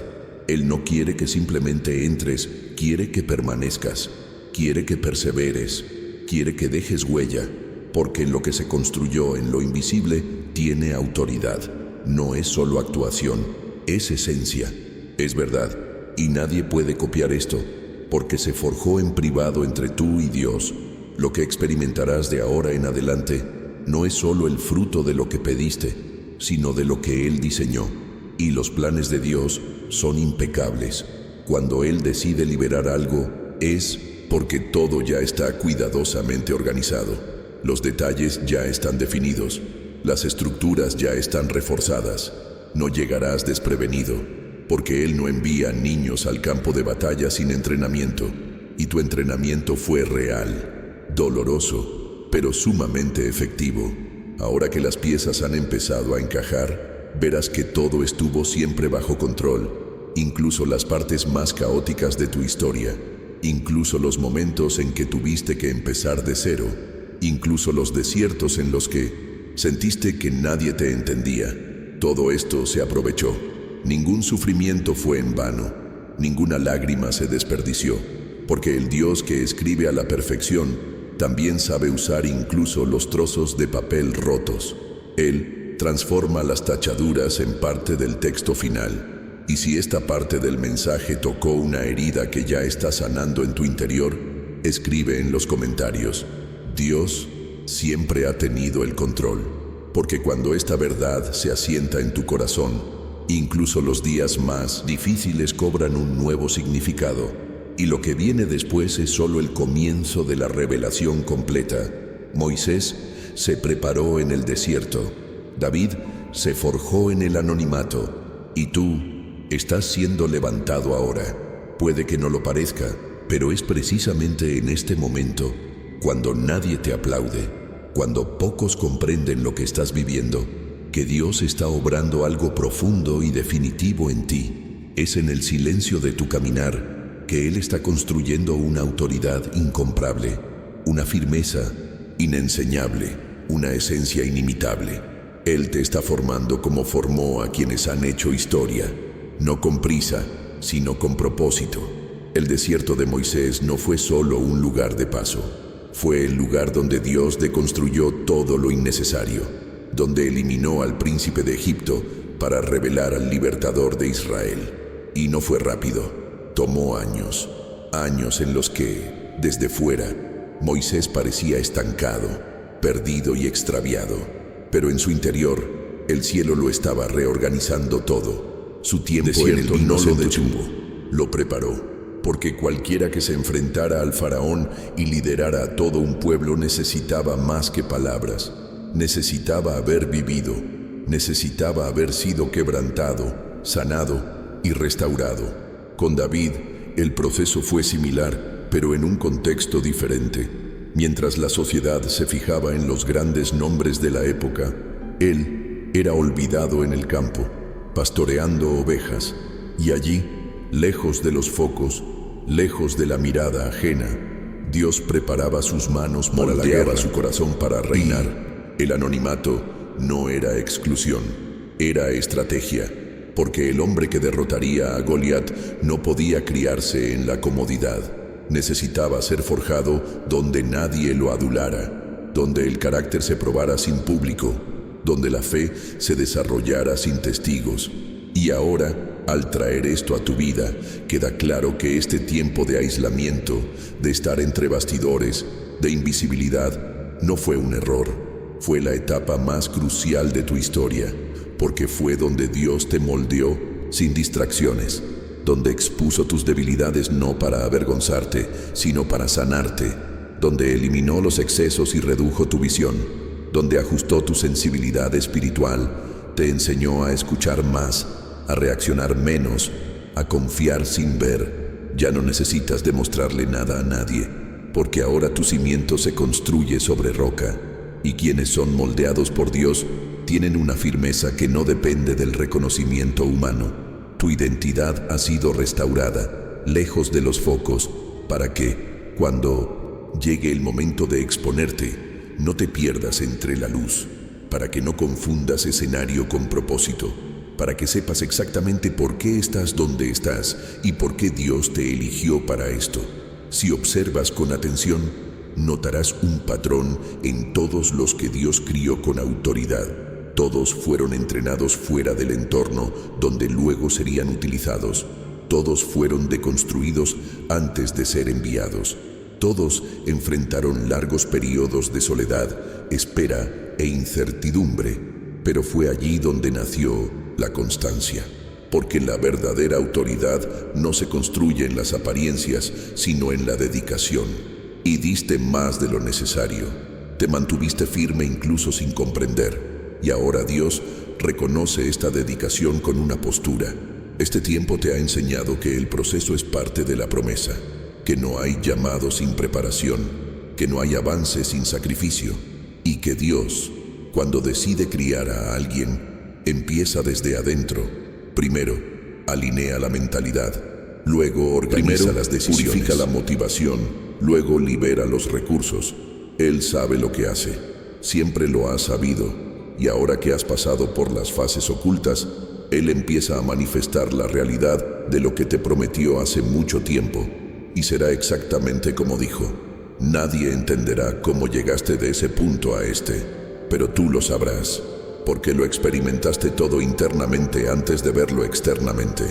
Él no quiere que simplemente entres, quiere que permanezcas, quiere que perseveres, quiere que dejes huella, porque lo que se construyó en lo invisible tiene autoridad. No es solo actuación, es esencia, es verdad, y nadie puede copiar esto, porque se forjó en privado entre tú y Dios. Lo que experimentarás de ahora en adelante no es solo el fruto de lo que pediste, sino de lo que Él diseñó. Y los planes de Dios son impecables. Cuando Él decide liberar algo, es porque todo ya está cuidadosamente organizado. Los detalles ya están definidos. Las estructuras ya están reforzadas. No llegarás desprevenido, porque Él no envía niños al campo de batalla sin entrenamiento. Y tu entrenamiento fue real, doloroso, pero sumamente efectivo. Ahora que las piezas han empezado a encajar, verás que todo estuvo siempre bajo control, incluso las partes más caóticas de tu historia, incluso los momentos en que tuviste que empezar de cero, incluso los desiertos en los que sentiste que nadie te entendía. Todo esto se aprovechó. Ningún sufrimiento fue en vano, ninguna lágrima se desperdició, porque el Dios que escribe a la perfección también sabe usar incluso los trozos de papel rotos. Él transforma las tachaduras en parte del texto final. Y si esta parte del mensaje tocó una herida que ya está sanando en tu interior, escribe en los comentarios: Dios siempre ha tenido el control, porque cuando esta verdad se asienta en tu corazón, Incluso los días más difíciles cobran un nuevo significado, y lo que viene después es solo el comienzo de la revelación completa. Moisés se preparó en el desierto, David se forjó en el anonimato, y tú estás siendo levantado ahora. Puede que no lo parezca, pero es precisamente en este momento, cuando nadie te aplaude, cuando pocos comprenden lo que estás viviendo, que Dios está obrando algo profundo y definitivo en ti. Es en el silencio de tu caminar que Él está construyendo una autoridad incomparable, una firmeza inenseñable, una esencia inimitable. Él te está formando como formó a quienes han hecho historia, no con prisa, sino con propósito. El desierto de Moisés no fue solo un lugar de paso, fue el lugar donde Dios deconstruyó todo lo innecesario, donde eliminó al príncipe de Egipto para revelar al libertador de Israel. Y no fue rápido, tomó años, años en los que, desde fuera, Moisés parecía estancado, perdido y extraviado, pero en su interior, el cielo lo estaba reorganizando todo. Su tiempo en el vino lo detuvo, lo preparó, porque cualquiera que se enfrentara al faraón y liderara a todo un pueblo necesitaba más que palabras. Necesitaba haber vivido, necesitaba haber sido quebrantado, sanado y restaurado. Con David, el proceso fue similar, pero en un contexto diferente. Mientras la sociedad se fijaba en los grandes nombres de la época, él era olvidado en el campo, pastoreando ovejas, y allí, lejos de los focos, lejos de la mirada ajena, Dios preparaba sus manos para la guerra, su corazón para reinar. El anonimato no era exclusión, era estrategia, porque el hombre que derrotaría a Goliat no podía criarse en la comodidad. Necesitaba ser forjado donde nadie lo adulara, donde el carácter se probara sin público, donde la fe se desarrollara sin testigos. Y ahora, al traer esto a tu vida, queda claro que este tiempo de aislamiento, de estar entre bastidores, de invisibilidad, no fue un error. Fue la etapa más crucial de tu historia, porque fue donde Dios te moldeó sin distracciones, donde expuso tus debilidades no para avergonzarte, sino para sanarte, donde eliminó los excesos y redujo tu visión, donde ajustó tu sensibilidad espiritual, te enseñó a escuchar más, a reaccionar menos, a confiar sin ver. Ya no necesitas demostrarle nada a nadie, porque ahora tu cimiento se construye sobre roca. Y quienes son moldeados por Dios tienen una firmeza que no depende del reconocimiento humano. Tu identidad ha sido restaurada, lejos de los focos, para que, cuando llegue el momento de exponerte, no te pierdas entre la luz, para que no confundas escenario con propósito, para que sepas exactamente por qué estás donde estás y por qué Dios te eligió para esto. Si observas con atención, notarás un patrón en todos los que Dios crió con autoridad. Todos fueron entrenados fuera del entorno donde luego serían utilizados. Todos fueron deconstruidos antes de ser enviados. Todos enfrentaron largos periodos de soledad, espera e incertidumbre, pero fue allí donde nació la constancia. Porque la verdadera autoridad no se construye en las apariencias, sino en la dedicación. Y diste más de lo necesario. Te mantuviste firme incluso sin comprender. Y ahora Dios reconoce esta dedicación con una postura. Este tiempo te ha enseñado que el proceso es parte de la promesa, que no hay llamado sin preparación, que no hay avance sin sacrificio, y que Dios, cuando decide criar a alguien, empieza desde adentro. Primero, alinea la mentalidad, luego organiza las decisiones, purifica la motivación, luego libera los recursos. Él sabe lo que hace, siempre lo ha sabido, y ahora que has pasado por las fases ocultas, Él empieza a manifestar la realidad de lo que te prometió hace mucho tiempo, y será exactamente como dijo. Nadie entenderá cómo llegaste de ese punto a este, pero tú lo sabrás, porque lo experimentaste todo internamente antes de verlo externamente.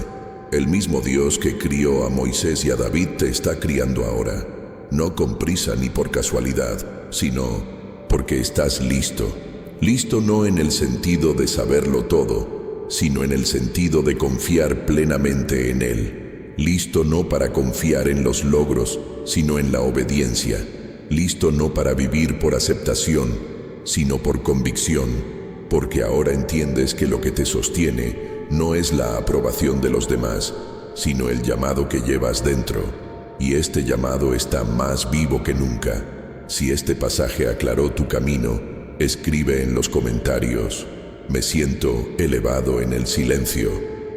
El mismo Dios que crió a Moisés y a David te está criando ahora. No con prisa ni por casualidad, sino porque estás listo. Listo no en el sentido de saberlo todo, sino en el sentido de confiar plenamente en Él. Listo no para confiar en los logros, sino en la obediencia. Listo no para vivir por aceptación, sino por convicción, porque ahora entiendes que lo que te sostiene no es la aprobación de los demás, sino el llamado que llevas dentro. Y este llamado está más vivo que nunca. Si este pasaje aclaró tu camino, escribe en los comentarios: me siento elevado en el silencio,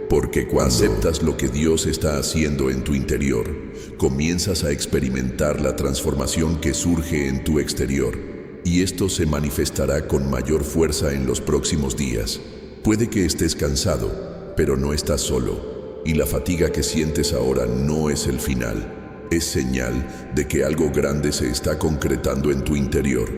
porque cuando aceptas lo que Dios está haciendo en tu interior, comienzas a experimentar la transformación que surge en tu exterior, y esto se manifestará con mayor fuerza en los próximos días. Puede que estés cansado, pero no estás solo, y la fatiga que sientes ahora no es el final. Es señal de que algo grande se está concretando en tu interior.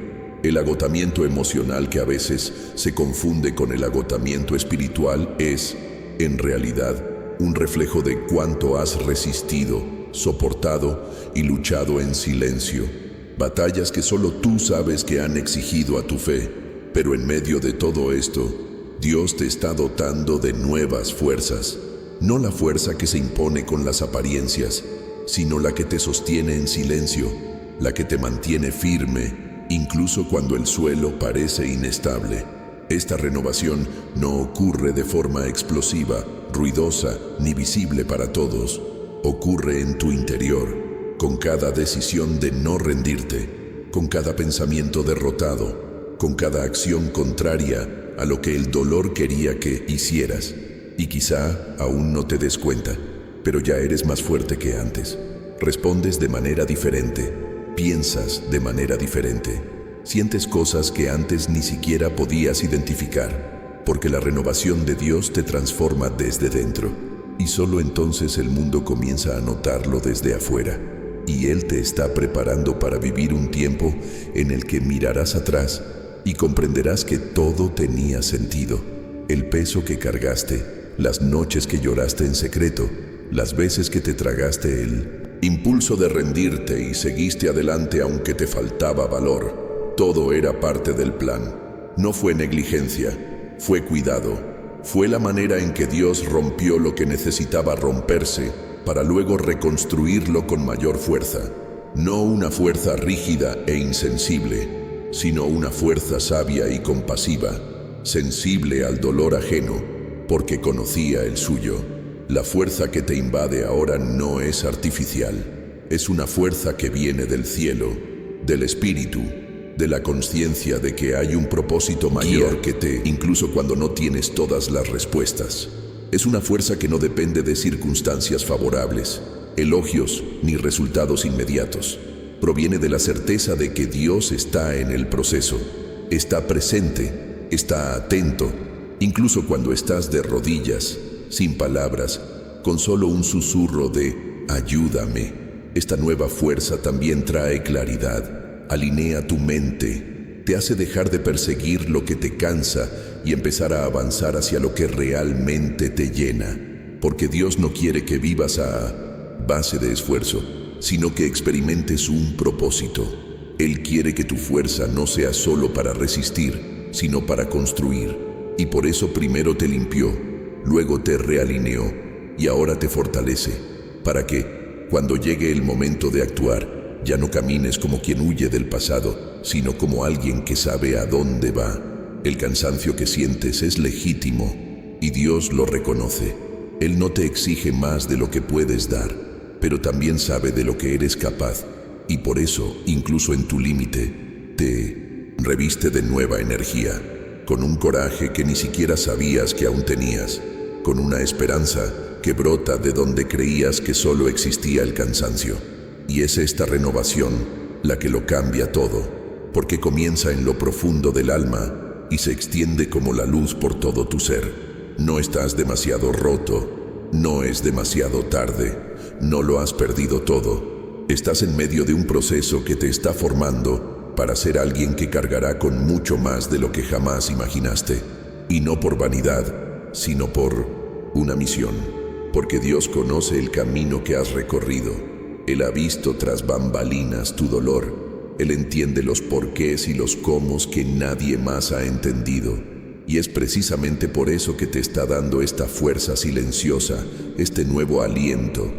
El agotamiento emocional, que a veces se confunde con el agotamiento espiritual, es, en realidad, un reflejo de cuánto has resistido, soportado y luchado en silencio. Batallas que solo tú sabes que han exigido a tu fe, pero en medio de todo esto, Dios te está dotando de nuevas fuerzas. No la fuerza que se impone con las apariencias, sino la que te sostiene en silencio, la que te mantiene firme, incluso cuando el suelo parece inestable. Esta renovación no ocurre de forma explosiva, ruidosa, ni visible para todos. Ocurre en tu interior, con cada decisión de no rendirte, con cada pensamiento derrotado, con cada acción contraria a lo que el dolor quería que hicieras. Y quizá aún no te des cuenta, pero ya eres más fuerte que antes. Respondes de manera diferente, piensas de manera diferente, sientes cosas que antes ni siquiera podías identificar, porque la renovación de Dios te transforma desde dentro, y solo entonces el mundo comienza a notarlo desde afuera, y Él te está preparando para vivir un tiempo en el que mirarás atrás y comprenderás que todo tenía sentido. El peso que cargaste, las noches que lloraste en secreto, las veces que te tragaste el impulso de rendirte y seguiste adelante aunque te faltaba valor, todo era parte del plan. No fue negligencia, fue cuidado, fue la manera en que Dios rompió lo que necesitaba romperse para luego reconstruirlo con mayor fuerza. No una fuerza rígida e insensible, sino una fuerza sabia y compasiva, sensible al dolor ajeno, porque conocía el suyo. La fuerza que te invade ahora no es artificial, es una fuerza que viene del cielo, del espíritu, de la conciencia de que hay un propósito mayor que te, incluso cuando no tienes todas las respuestas. Es una fuerza que no depende de circunstancias favorables, elogios ni resultados inmediatos. Proviene de la certeza de que Dios está en el proceso, está presente, está atento, incluso cuando estás de rodillas, sin palabras, con solo un susurro de «ayúdame». Esta nueva fuerza también trae claridad, alinea tu mente, te hace dejar de perseguir lo que te cansa y empezar a avanzar hacia lo que realmente te llena, porque Dios no quiere que vivas a base de esfuerzo, sino que experimentes un propósito. Él quiere que tu fuerza no sea solo para resistir, sino para construir. Y por eso primero te limpió, luego te realineó y ahora te fortalece, para que, cuando llegue el momento de actuar, ya no camines como quien huye del pasado, sino como alguien que sabe a dónde va. El cansancio que sientes es legítimo y Dios lo reconoce. Él no te exige más de lo que puedes dar, pero también sabe de lo que eres capaz, y por eso, incluso en tu límite, te reviste de nueva energía, con un coraje que ni siquiera sabías que aún tenías, con una esperanza que brota de donde creías que solo existía el cansancio. Y es esta renovación la que lo cambia todo, porque comienza en lo profundo del alma y se extiende como la luz por todo tu ser. No estás demasiado roto, no es demasiado tarde. No lo has perdido todo. Estás en medio de un proceso que te está formando para ser alguien que cargará con mucho más de lo que jamás imaginaste. Y no por vanidad, sino por una misión. Porque Dios conoce el camino que has recorrido. Él ha visto tras bambalinas tu dolor. Él entiende los porqués y los cómos que nadie más ha entendido. Y es precisamente por eso que te está dando esta fuerza silenciosa, este nuevo aliento,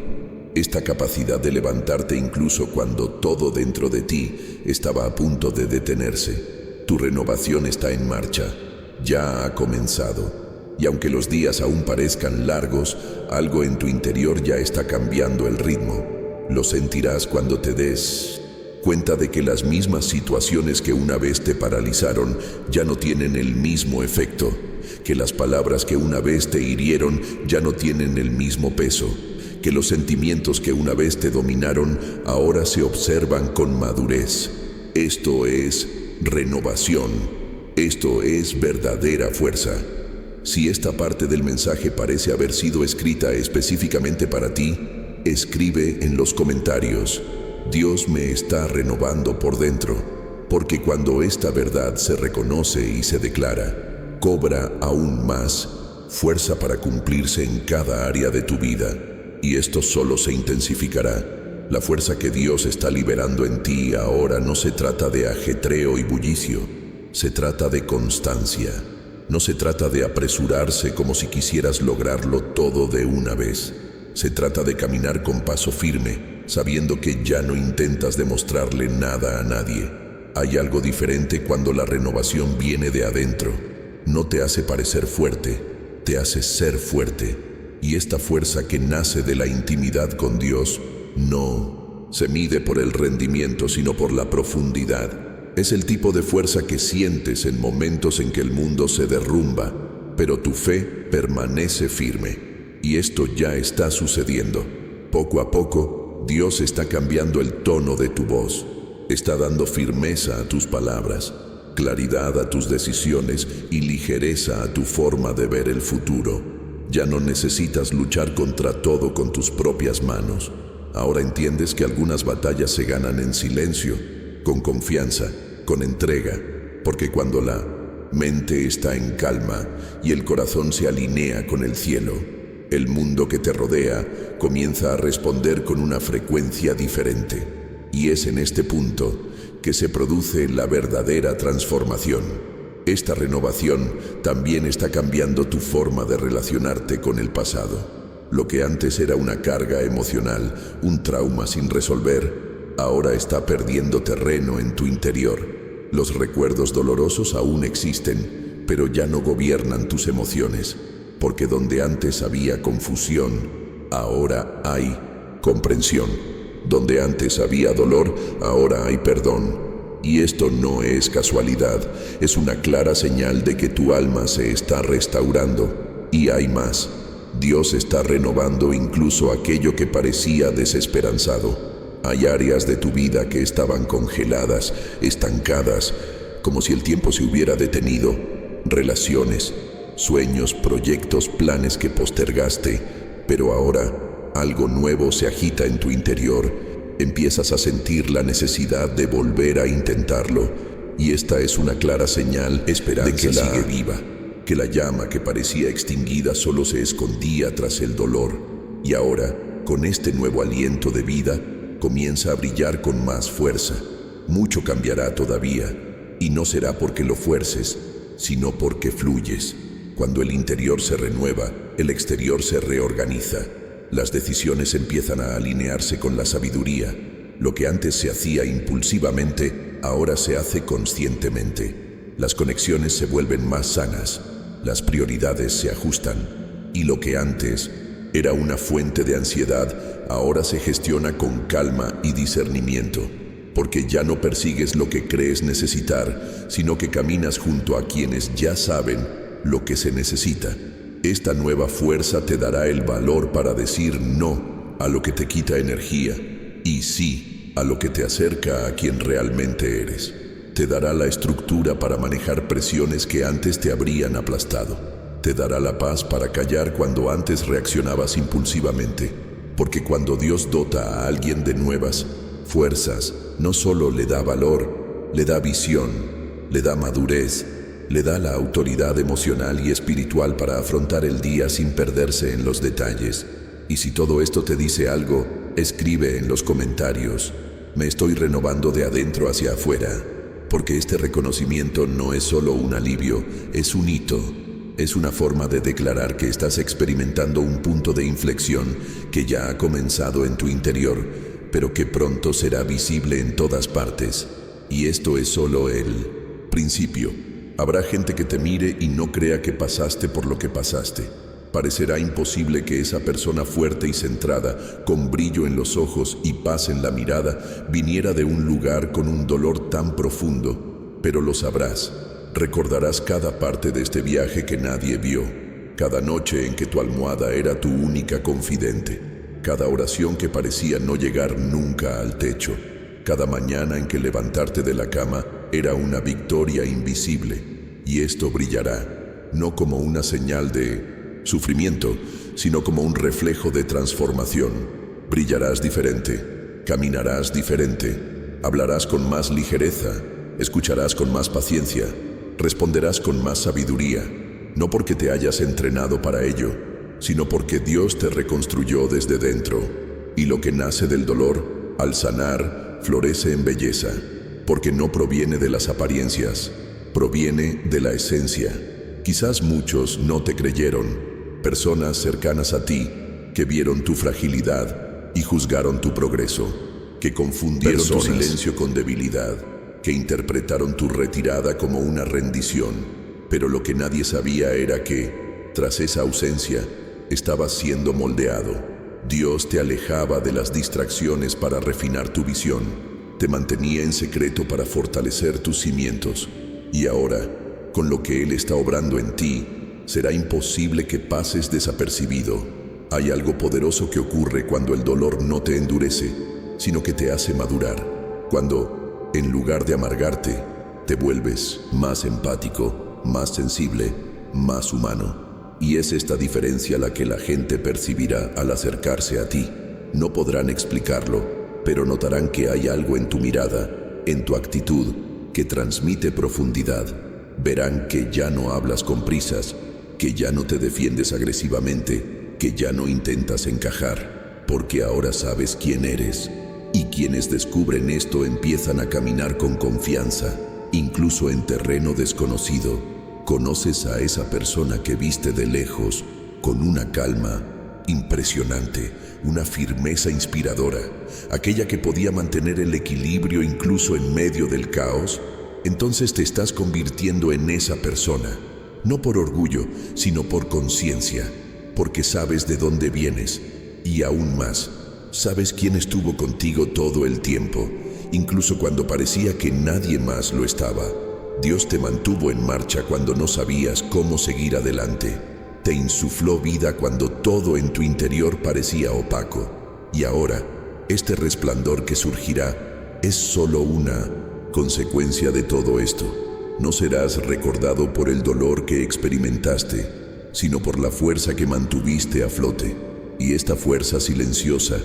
esta capacidad de levantarte incluso cuando todo dentro de ti estaba a punto de detenerse. Tu renovación está en marcha, ya ha comenzado. Y aunque los días aún parezcan largos, algo en tu interior ya está cambiando el ritmo. Lo sentirás cuando te des cuenta de que las mismas situaciones que una vez te paralizaron ya no tienen el mismo efecto, que las palabras que una vez te hirieron ya no tienen el mismo peso, que los sentimientos que una vez te dominaron ahora se observan con madurez. Esto es renovación. Esto es verdadera fuerza. Si esta parte del mensaje parece haber sido escrita específicamente para ti, escribe en los comentarios: Dios me está renovando por dentro, porque cuando esta verdad se reconoce y se declara, cobra aún más fuerza para cumplirse en cada área de tu vida, y esto solo se intensificará. La fuerza que Dios está liberando en ti ahora no se trata de ajetreo y bullicio, se trata de constancia. No se trata de apresurarse como si quisieras lograrlo todo de una vez. Se trata de caminar con paso firme, sabiendo que ya no intentas demostrarle nada a nadie. Hay algo diferente cuando la renovación viene de adentro. No te hace parecer fuerte, te hace ser fuerte. Y esta fuerza que nace de la intimidad con Dios no se mide por el rendimiento, sino por la profundidad. Es el tipo de fuerza que sientes en momentos en que el mundo se derrumba, pero tu fe permanece firme. Y esto ya está sucediendo. Poco a poco, Dios está cambiando el tono de tu voz. Está dando firmeza a tus palabras, claridad a tus decisiones y ligereza a tu forma de ver el futuro. Ya no necesitas luchar contra todo con tus propias manos. Ahora entiendes que algunas batallas se ganan en silencio, con confianza, con entrega, porque cuando la mente está en calma y el corazón se alinea con el cielo, el mundo que te rodea comienza a responder con una frecuencia diferente. Y es en este punto que se produce la verdadera transformación. Esta renovación también está cambiando tu forma de relacionarte con el pasado. Lo que antes era una carga emocional, un trauma sin resolver, ahora está perdiendo terreno en tu interior. Los recuerdos dolorosos aún existen, pero ya no gobiernan tus emociones, porque donde antes había confusión, ahora hay comprensión. Donde antes había dolor, ahora hay perdón. Y esto no es casualidad, es una clara señal de que tu alma se está restaurando. Y hay más, Dios está renovando incluso aquello que parecía desesperanzado. Hay áreas de tu vida que estaban congeladas, estancadas, como si el tiempo se hubiera detenido. Relaciones, sueños, proyectos, planes que postergaste, pero ahora algo nuevo se agita en tu interior. Empiezas a sentir la necesidad de volver a intentarlo, y esta es una clara señal de que sigue viva, que la llama que parecía extinguida solo se escondía tras el dolor, y ahora, con este nuevo aliento de vida, comienza a brillar con más fuerza. Mucho cambiará todavía, y no será porque lo fuerces, sino porque fluyes. Cuando el interior se renueva, el exterior se reorganiza. Las decisiones empiezan a alinearse con la sabiduría. Lo que antes se hacía impulsivamente, ahora se hace conscientemente. Las conexiones se vuelven más sanas, las prioridades se ajustan, y lo que antes era una fuente de ansiedad, ahora se gestiona con calma y discernimiento, porque ya no persigues lo que crees necesitar, sino que caminas junto a quienes ya saben lo que se necesita. Esta nueva fuerza te dará el valor para decir no a lo que te quita energía y sí a lo que te acerca a quien realmente eres. Te dará la estructura para manejar presiones que antes te habrían aplastado. Te dará la paz para callar cuando antes reaccionabas impulsivamente, porque cuando Dios dota a alguien de nuevas fuerzas, no solo le da valor, le da visión, le da madurez, le da la autoridad emocional y espiritual para afrontar el día sin perderse en los detalles. Y si todo esto te dice algo, escribe en los comentarios: me estoy renovando de adentro hacia afuera, porque este reconocimiento no es solo un alivio, es un hito. Es una forma de declarar que estás experimentando un punto de inflexión que ya ha comenzado en tu interior, pero que pronto será visible en todas partes. Y esto es solo el principio. Habrá gente que te mire y no crea que pasaste por lo que pasaste. Parecerá imposible que esa persona fuerte y centrada, con brillo en los ojos y paz en la mirada, viniera de un lugar con un dolor tan profundo, pero lo sabrás. Recordarás cada parte de este viaje que nadie vio, cada noche en que tu almohada era tu única confidente, cada oración que parecía no llegar nunca al techo, cada mañana en que levantarte de la cama era una victoria invisible. Y esto brillará, no como una señal de sufrimiento, sino como un reflejo de transformación. Brillarás diferente, caminarás diferente, hablarás con más ligereza, escucharás con más paciencia, responderás con más sabiduría, no porque te hayas entrenado para ello, sino porque Dios te reconstruyó desde dentro. Y lo que nace del dolor, al sanar, florece en belleza, porque no proviene de las apariencias, proviene de la esencia. Quizás muchos no te creyeron, personas cercanas a ti, que vieron tu fragilidad y juzgaron tu progreso, que confundieron tu silencio con debilidad, que interpretaron tu retirada como una rendición, pero lo que nadie sabía era que, tras esa ausencia, estabas siendo moldeado. Dios te alejaba de las distracciones para refinar tu visión, te mantenía en secreto para fortalecer tus cimientos, y ahora, con lo que Él está obrando en ti, será imposible que pases desapercibido. Hay algo poderoso que ocurre cuando el dolor no te endurece, sino que te hace madurar, cuando en lugar de amargarte, te vuelves más empático, más sensible, más humano. Y es esta diferencia la que la gente percibirá al acercarse a ti. No podrán explicarlo, pero notarán que hay algo en tu mirada, en tu actitud, que transmite profundidad. Verán que ya no hablas con prisas, que ya no te defiendes agresivamente, que ya no intentas encajar, porque ahora sabes quién eres. Y quienes descubren esto empiezan a caminar con confianza, incluso en terreno desconocido. Conoces a esa persona que viste de lejos, con una calma impresionante, una firmeza inspiradora, aquella que podía mantener el equilibrio incluso en medio del caos. Entonces te estás convirtiendo en esa persona, no por orgullo, sino por conciencia, porque sabes de dónde vienes, y aún más, sabes quién estuvo contigo todo el tiempo, incluso cuando parecía que nadie más lo estaba. Dios te mantuvo en marcha cuando no sabías cómo seguir adelante. Te insufló vida cuando todo en tu interior parecía opaco. Y ahora, este resplandor que surgirá es solo una consecuencia de todo esto. No serás recordado por el dolor que experimentaste, sino por la fuerza que mantuviste a flote. Y esta fuerza silenciosa,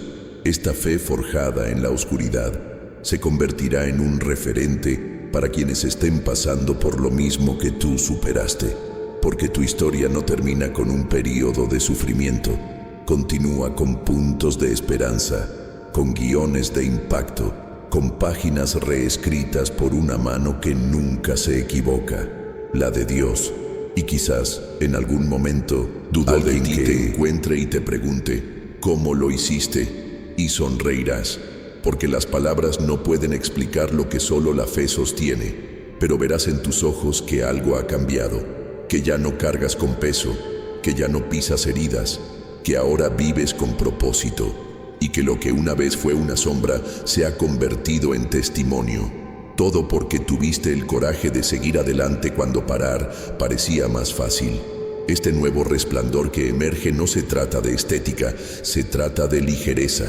esta fe forjada en la oscuridad, se convertirá en un referente para quienes estén pasando por lo mismo que tú superaste. Porque tu historia no termina con un periodo de sufrimiento, continúa con puntos de esperanza, con guiones de impacto, con páginas reescritas por una mano que nunca se equivoca, la de Dios. Y quizás, en algún momento, alguien que te encuentre y te pregunte, ¿cómo lo hiciste? Y sonreirás, porque las palabras no pueden explicar lo que solo la fe sostiene, pero verás en tus ojos que algo ha cambiado, que ya no cargas con peso, que ya no pisas heridas, que ahora vives con propósito, y que lo que una vez fue una sombra se ha convertido en testimonio. Todo porque tuviste el coraje de seguir adelante cuando parar parecía más fácil. Este nuevo resplandor que emerge no se trata de estética, se trata de ligereza,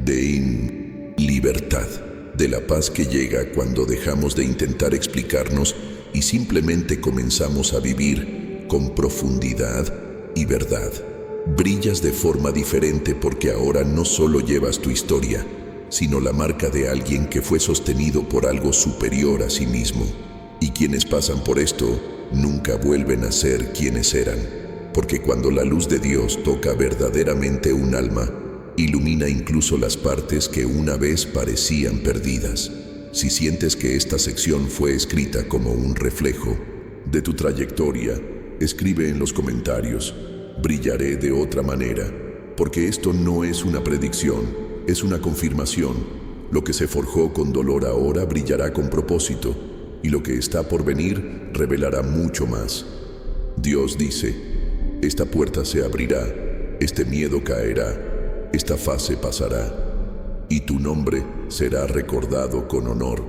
de libertad, de la paz que llega cuando dejamos de intentar explicarnos y simplemente comenzamos a vivir con profundidad y verdad. Brillas de forma diferente porque ahora no solo llevas tu historia, sino la marca de alguien que fue sostenido por algo superior a sí mismo. Y quienes pasan por esto nunca vuelven a ser quienes eran, porque cuando la luz de Dios toca verdaderamente un alma, ilumina incluso las partes que una vez parecían perdidas. Si sientes que esta sección fue escrita como un reflejo de tu trayectoria, escribe en los comentarios: brillaré de otra manera, porque esto no es una predicción, es una confirmación. Lo que se forjó con dolor ahora brillará con propósito, y lo que está por venir revelará mucho más. Dios dice: esta puerta se abrirá, este miedo caerá, esta fase pasará, y tu nombre será recordado con honor,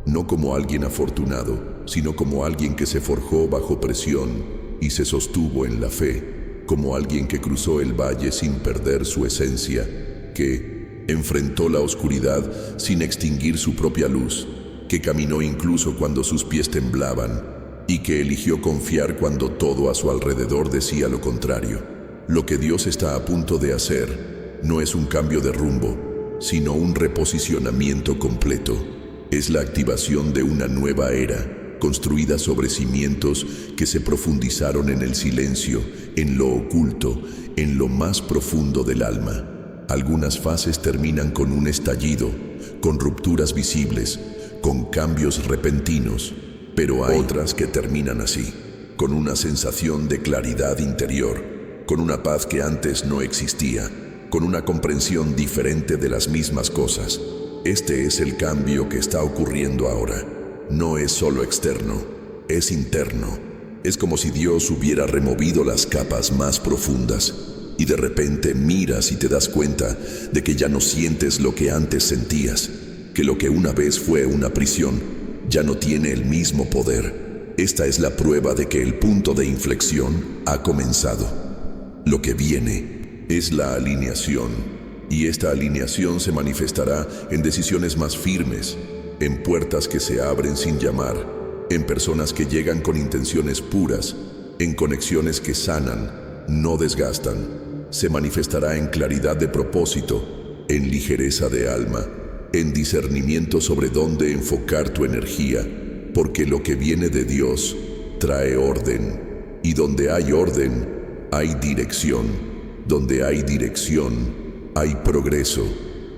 no como alguien afortunado, sino como alguien que se forjó bajo presión y se sostuvo en la fe, como alguien que cruzó el valle sin perder su esencia, que enfrentó la oscuridad sin extinguir su propia luz, que caminó incluso cuando sus pies temblaban y que eligió confiar cuando todo a su alrededor decía lo contrario. Lo que Dios está a punto de hacer no es un cambio de rumbo, sino un reposicionamiento completo. Es la activación de una nueva era, construida sobre cimientos que se profundizaron en el silencio, en lo oculto, en lo más profundo del alma. Algunas fases terminan con un estallido, con rupturas visibles, con cambios repentinos, pero hay otras que terminan así, con una sensación de claridad interior, con una paz que antes no existía, con una comprensión diferente de las mismas cosas. Este es el cambio que está ocurriendo ahora. No es solo externo, es interno. Es como si Dios hubiera removido las capas más profundas y de repente miras y te das cuenta de que ya no sientes lo que antes sentías, que lo que una vez fue una prisión ya no tiene el mismo poder. Esta es la prueba de que el punto de inflexión ha comenzado. Lo que viene es la alineación, y esta alineación se manifestará en decisiones más firmes, en puertas que se abren sin llamar, en personas que llegan con intenciones puras, en conexiones que sanan, no desgastan. Se manifestará en claridad de propósito, en ligereza de alma, en discernimiento sobre dónde enfocar tu energía, porque lo que viene de Dios trae orden, y donde hay orden, hay dirección. Donde hay dirección, hay progreso,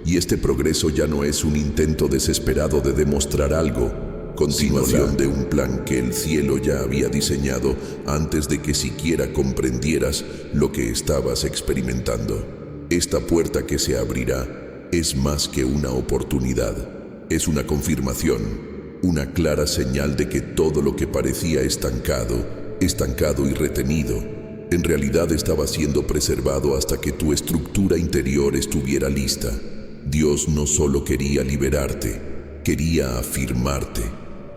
y este progreso ya no es un intento desesperado de demostrar algo, continuación de un plan que el cielo ya había diseñado antes de que siquiera comprendieras lo que estabas experimentando. Esta puerta que se abrirá es más que una oportunidad, es una confirmación, una clara señal de que todo lo que parecía estancado y retenido, en realidad estaba siendo preservado hasta que tu estructura interior estuviera lista. Dios no solo quería liberarte, quería afirmarte,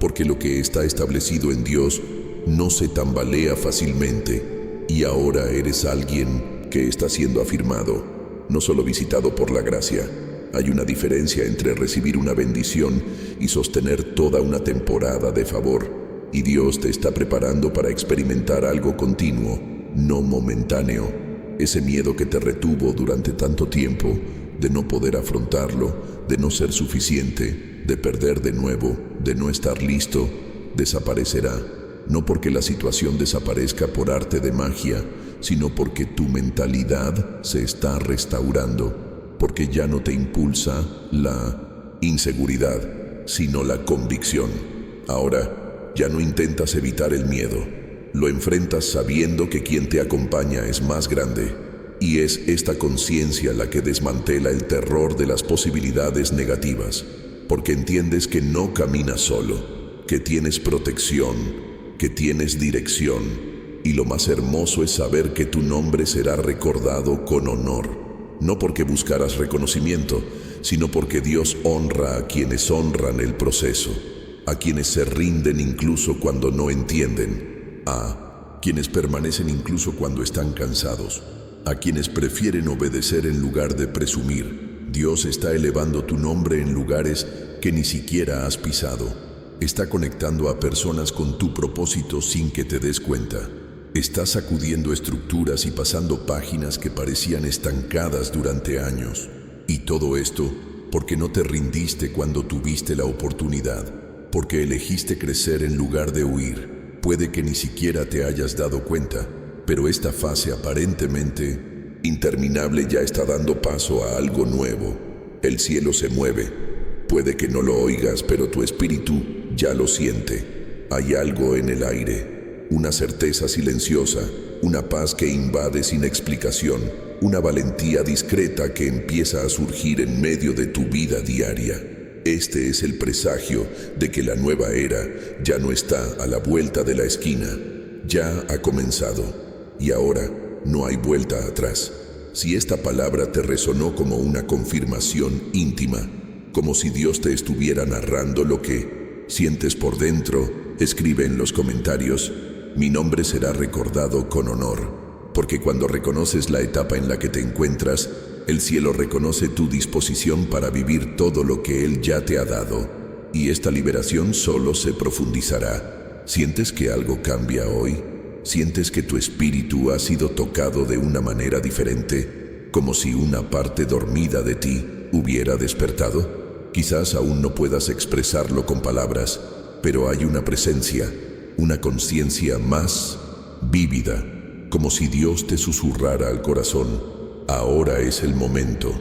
porque lo que está establecido en Dios no se tambalea fácilmente, y ahora eres alguien que está siendo afirmado, no solo visitado por la gracia. Hay una diferencia entre recibir una bendición y sostener toda una temporada de favor, y Dios te está preparando para experimentar algo continuo, no momentáneo. Ese miedo que te retuvo durante tanto tiempo, de no poder afrontarlo, de no ser suficiente, de perder de nuevo, de no estar listo, desaparecerá. No porque la situación desaparezca por arte de magia, sino porque tu mentalidad se está restaurando, porque ya no te impulsa la inseguridad, sino la convicción. Ahora, ya no intentas evitar el miedo. Lo enfrentas sabiendo que quien te acompaña es más grande, y es esta conciencia la que desmantela el terror de las posibilidades negativas, porque entiendes que no caminas solo, que tienes protección, que tienes dirección, y lo más hermoso es saber que tu nombre será recordado con honor, no porque buscaras reconocimiento, sino porque Dios honra a quienes honran el proceso, a quienes se rinden incluso cuando no entienden, a quienes permanecen incluso cuando están cansados, a quienes prefieren obedecer en lugar de presumir. Dios está elevando tu nombre en lugares que ni siquiera has pisado. Está conectando a personas con tu propósito sin que te des cuenta. Está sacudiendo estructuras y pasando páginas que parecían estancadas durante años. Y todo esto porque no te rindiste cuando tuviste la oportunidad, porque elegiste crecer en lugar de huir. Puede que ni siquiera te hayas dado cuenta, pero esta fase aparentemente interminable ya está dando paso a algo nuevo. El cielo se mueve, Puede que no lo oigas, pero tu espíritu ya lo siente. Hay algo en el aire, una certeza silenciosa, una paz que invade sin explicación, una valentía discreta que empieza a surgir en medio de tu vida diaria. Este es el presagio de que la nueva era ya no está a la vuelta de la esquina, ya ha comenzado y ahora no hay vuelta atrás. Si esta palabra te resonó como una confirmación íntima, como si Dios te estuviera narrando lo que sientes por dentro, escribe en los comentarios: mi nombre será recordado con honor, porque cuando reconoces la etapa en la que te encuentras, el cielo reconoce tu disposición para vivir todo lo que Él ya te ha dado, y esta liberación solo se profundizará. ¿Sientes que algo cambia hoy? ¿Sientes que tu espíritu ha sido tocado de una manera diferente, como si una parte dormida de ti hubiera despertado? Quizás aún no puedas expresarlo con palabras, pero hay una presencia, una conciencia más vívida, como si Dios te susurrara al corazón: ahora es el momento.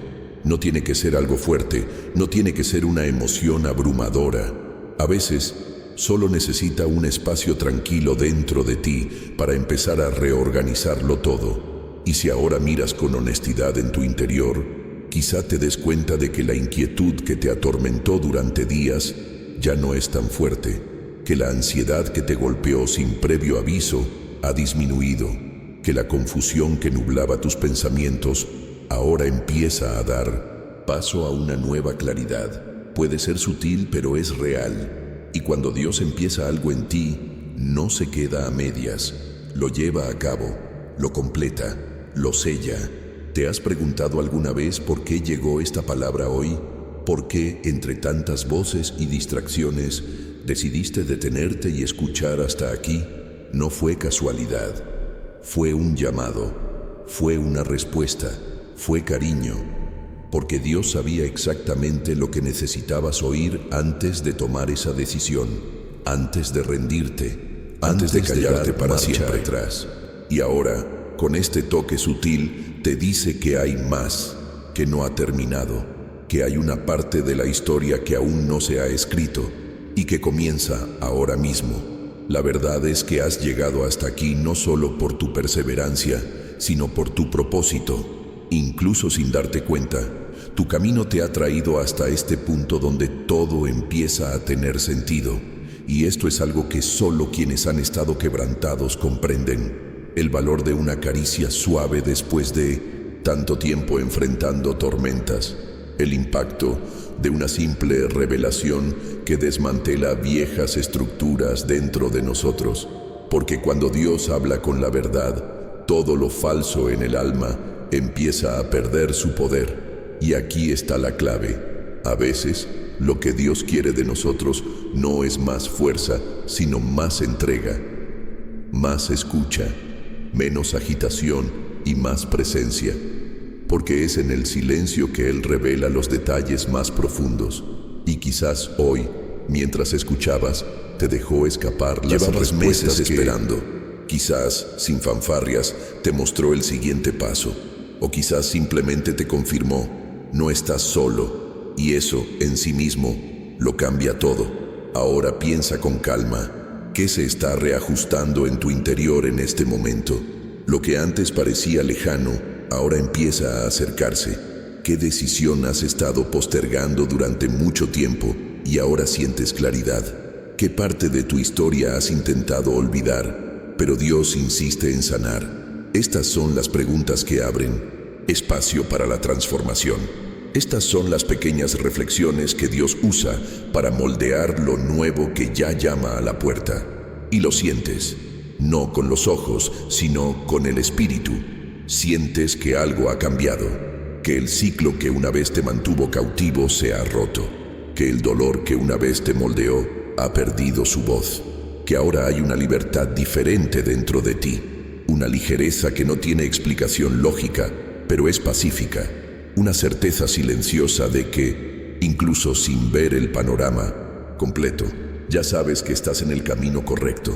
No tiene que ser algo fuerte, no tiene que ser una emoción abrumadora. A veces, solo necesita un espacio tranquilo dentro de ti para empezar a reorganizarlo todo. Y si ahora miras con honestidad en tu interior, quizá te des cuenta de que la inquietud que te atormentó durante días ya no es tan fuerte, que la ansiedad que te golpeó sin previo aviso ha disminuido, que la confusión que nublaba tus pensamientos ahora empieza a dar paso a una nueva claridad. Puede ser sutil, pero es real. Y cuando Dios empieza algo en ti, no se queda a medias, lo lleva a cabo, lo completa, lo sella. ¿Te has preguntado alguna vez por qué llegó esta palabra hoy? ¿Por qué, entre tantas voces y distracciones, decidiste detenerte y escuchar hasta aquí? No fue casualidad, fue un llamado, fue una respuesta, fue cariño, porque Dios sabía exactamente lo que necesitabas oír antes de tomar esa decisión, antes de rendirte, antes de callarte para siempre atrás. Y ahora, con este toque sutil, te dice que hay más, que no ha terminado, que hay una parte de la historia que aún no se ha escrito y que comienza ahora mismo. La verdad es que has llegado hasta aquí no solo por tu perseverancia, sino por tu propósito. Incluso sin darte cuenta, tu camino te ha traído hasta este punto donde todo empieza a tener sentido. Y esto es algo que solo quienes han estado quebrantados comprenden: el valor de una caricia suave después de tanto tiempo enfrentando tormentas, el impacto de una simple revelación que desmantela viejas estructuras dentro de nosotros. Porque cuando Dios habla con la verdad, todo lo falso en el alma empieza a perder su poder. Y aquí está la clave: a veces lo que Dios quiere de nosotros no es más fuerza, sino más entrega, más escucha, menos agitación y más presencia. Porque es en el silencio que Él revela los detalles más profundos. Y quizás hoy, mientras escuchabas, te dejó escapar las respuestas esperando. Quizás, sin fanfarrias, te mostró el siguiente paso. O quizás simplemente te confirmó: no estás solo. Y eso, en sí mismo, lo cambia todo. Ahora piensa con calma: ¿qué se está reajustando en tu interior en este momento? Lo que antes parecía lejano, ahora empieza a acercarse. ¿Qué decisión has estado postergando durante mucho tiempo y ahora sientes claridad? ¿Qué parte de tu historia has intentado olvidar, pero Dios insiste en sanar? Estas son las preguntas que abren espacio para la transformación. Estas son las pequeñas reflexiones que Dios usa para moldear lo nuevo que ya llama a la puerta. Y lo sientes, no con los ojos, sino con el espíritu. Sientes que algo ha cambiado, que el ciclo que una vez te mantuvo cautivo se ha roto, que el dolor que una vez te moldeó ha perdido su voz, que ahora hay una libertad diferente dentro de ti, una ligereza que no tiene explicación lógica, pero es pacífica, una certeza silenciosa de que, incluso sin ver el panorama completo, ya sabes que estás en el camino correcto.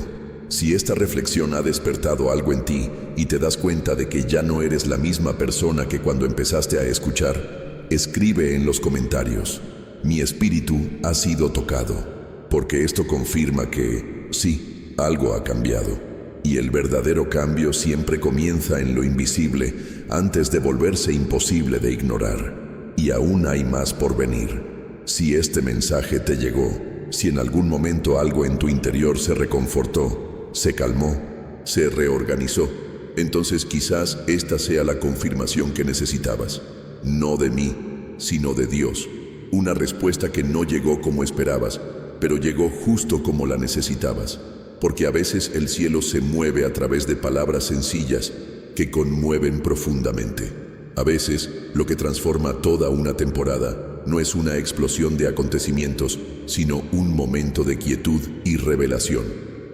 Si esta reflexión ha despertado algo en ti y te das cuenta de que ya no eres la misma persona que cuando empezaste a escuchar, escribe en los comentarios: mi espíritu ha sido tocado, porque esto confirma que, sí, algo ha cambiado. Y el verdadero cambio siempre comienza en lo invisible antes de volverse imposible de ignorar. Y aún hay más por venir. Si este mensaje te llegó, si en algún momento algo en tu interior se reconfortó, se calmó, se reorganizó, entonces quizás esta sea la confirmación que necesitabas. No de mí, sino de Dios. Una respuesta que no llegó como esperabas, pero llegó justo como la necesitabas. Porque a veces el cielo se mueve a través de palabras sencillas que conmueven profundamente. A veces lo que transforma toda una temporada no es una explosión de acontecimientos, sino un momento de quietud y revelación.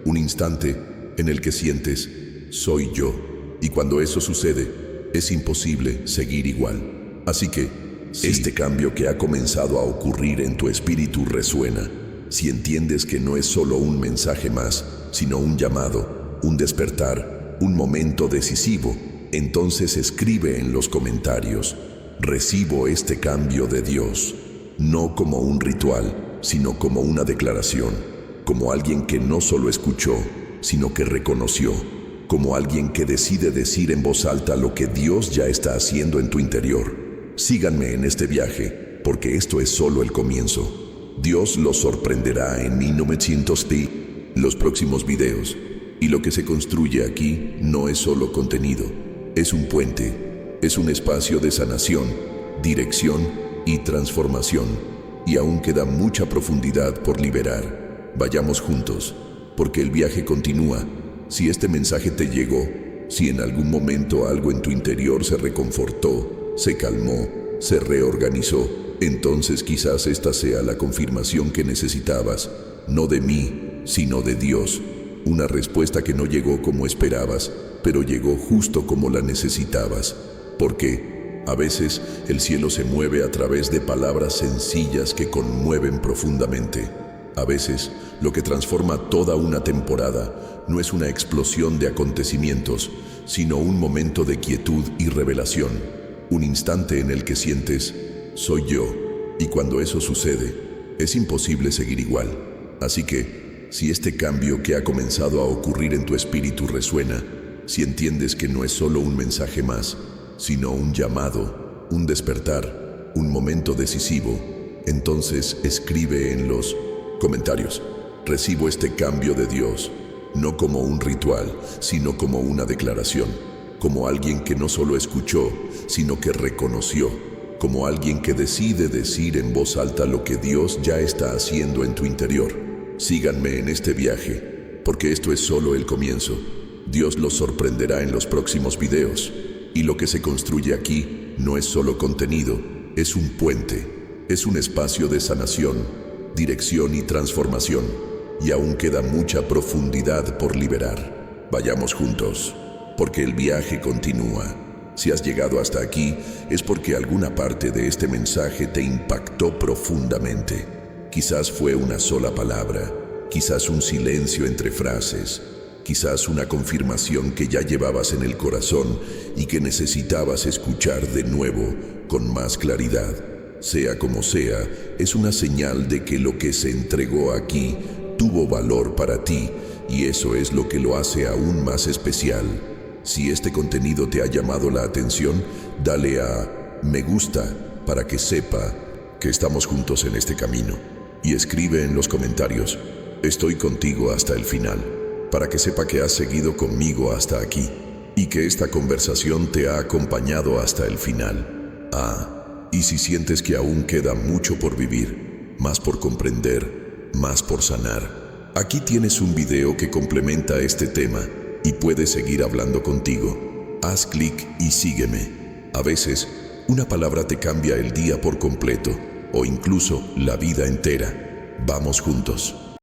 Un instante en el que sientes, soy yo. Y cuando eso sucede, es imposible seguir igual. Así que, sí, este cambio que ha comenzado a ocurrir en tu espíritu resuena. Si entiendes que no es solo un mensaje más, sino un llamado, un despertar, un momento decisivo, entonces escribe en los comentarios: recibo este cambio de Dios, no como un ritual, sino como una declaración, como alguien que no solo escuchó, sino que reconoció, como alguien que decide decir en voz alta lo que Dios ya está haciendo en tu interior. Síganme en este viaje, porque esto es solo el comienzo. Dios los sorprenderá en 1900p, los próximos videos. Y lo que se construye aquí no es solo contenido, es un puente, es un espacio de sanación, dirección y transformación. Y aún queda mucha profundidad por liberar. Vayamos juntos, porque el viaje continúa. Si este mensaje te llegó, si en algún momento algo en tu interior se reconfortó, se calmó, se reorganizó, entonces quizás esta sea la confirmación que necesitabas, no de mí, sino de Dios. Una respuesta que no llegó como esperabas, pero llegó justo como la necesitabas. Porque a veces el cielo se mueve a través de palabras sencillas que conmueven profundamente. A veces lo que transforma toda una temporada no es una explosión de acontecimientos, sino un momento de quietud y revelación. Un instante en el que sientes, soy yo, y cuando eso sucede, es imposible seguir igual. Así que, si este cambio que ha comenzado a ocurrir en tu espíritu resuena, si entiendes que no es solo un mensaje más, sino un llamado, un despertar, un momento decisivo, entonces escribe en los comentarios: recibo este cambio de Dios, no como un ritual, sino como una declaración, como alguien que no solo escuchó, sino que reconoció, como alguien que decide decir en voz alta lo que Dios ya está haciendo en tu interior. Síganme en este viaje, porque esto es solo el comienzo. Dios los sorprenderá en los próximos videos. Y lo que se construye aquí no es solo contenido, es un puente, es un espacio de sanación, dirección y transformación. Y aún queda mucha profundidad por liberar. Vayamos juntos, porque el viaje continúa. Si has llegado hasta aquí, es porque alguna parte de este mensaje te impactó profundamente. Quizás fue una sola palabra, quizás un silencio entre frases, quizás una confirmación que ya llevabas en el corazón y que necesitabas escuchar de nuevo con más claridad. Sea como sea, es una señal de que lo que se entregó aquí tuvo valor para ti, y eso es lo que lo hace aún más especial. Si este contenido te ha llamado la atención, dale a me gusta para que sepa que estamos juntos en este camino. Y escribe en los comentarios: estoy contigo hasta el final, para que sepa que has seguido conmigo hasta aquí y que esta conversación te ha acompañado hasta el final. Y si sientes que aún queda mucho por vivir, más por comprender, más por sanar, aquí tienes un video que complementa este tema y puede seguir hablando contigo. Haz clic y sígueme. A veces, una palabra te cambia el día por completo, o incluso la vida entera. Vamos juntos.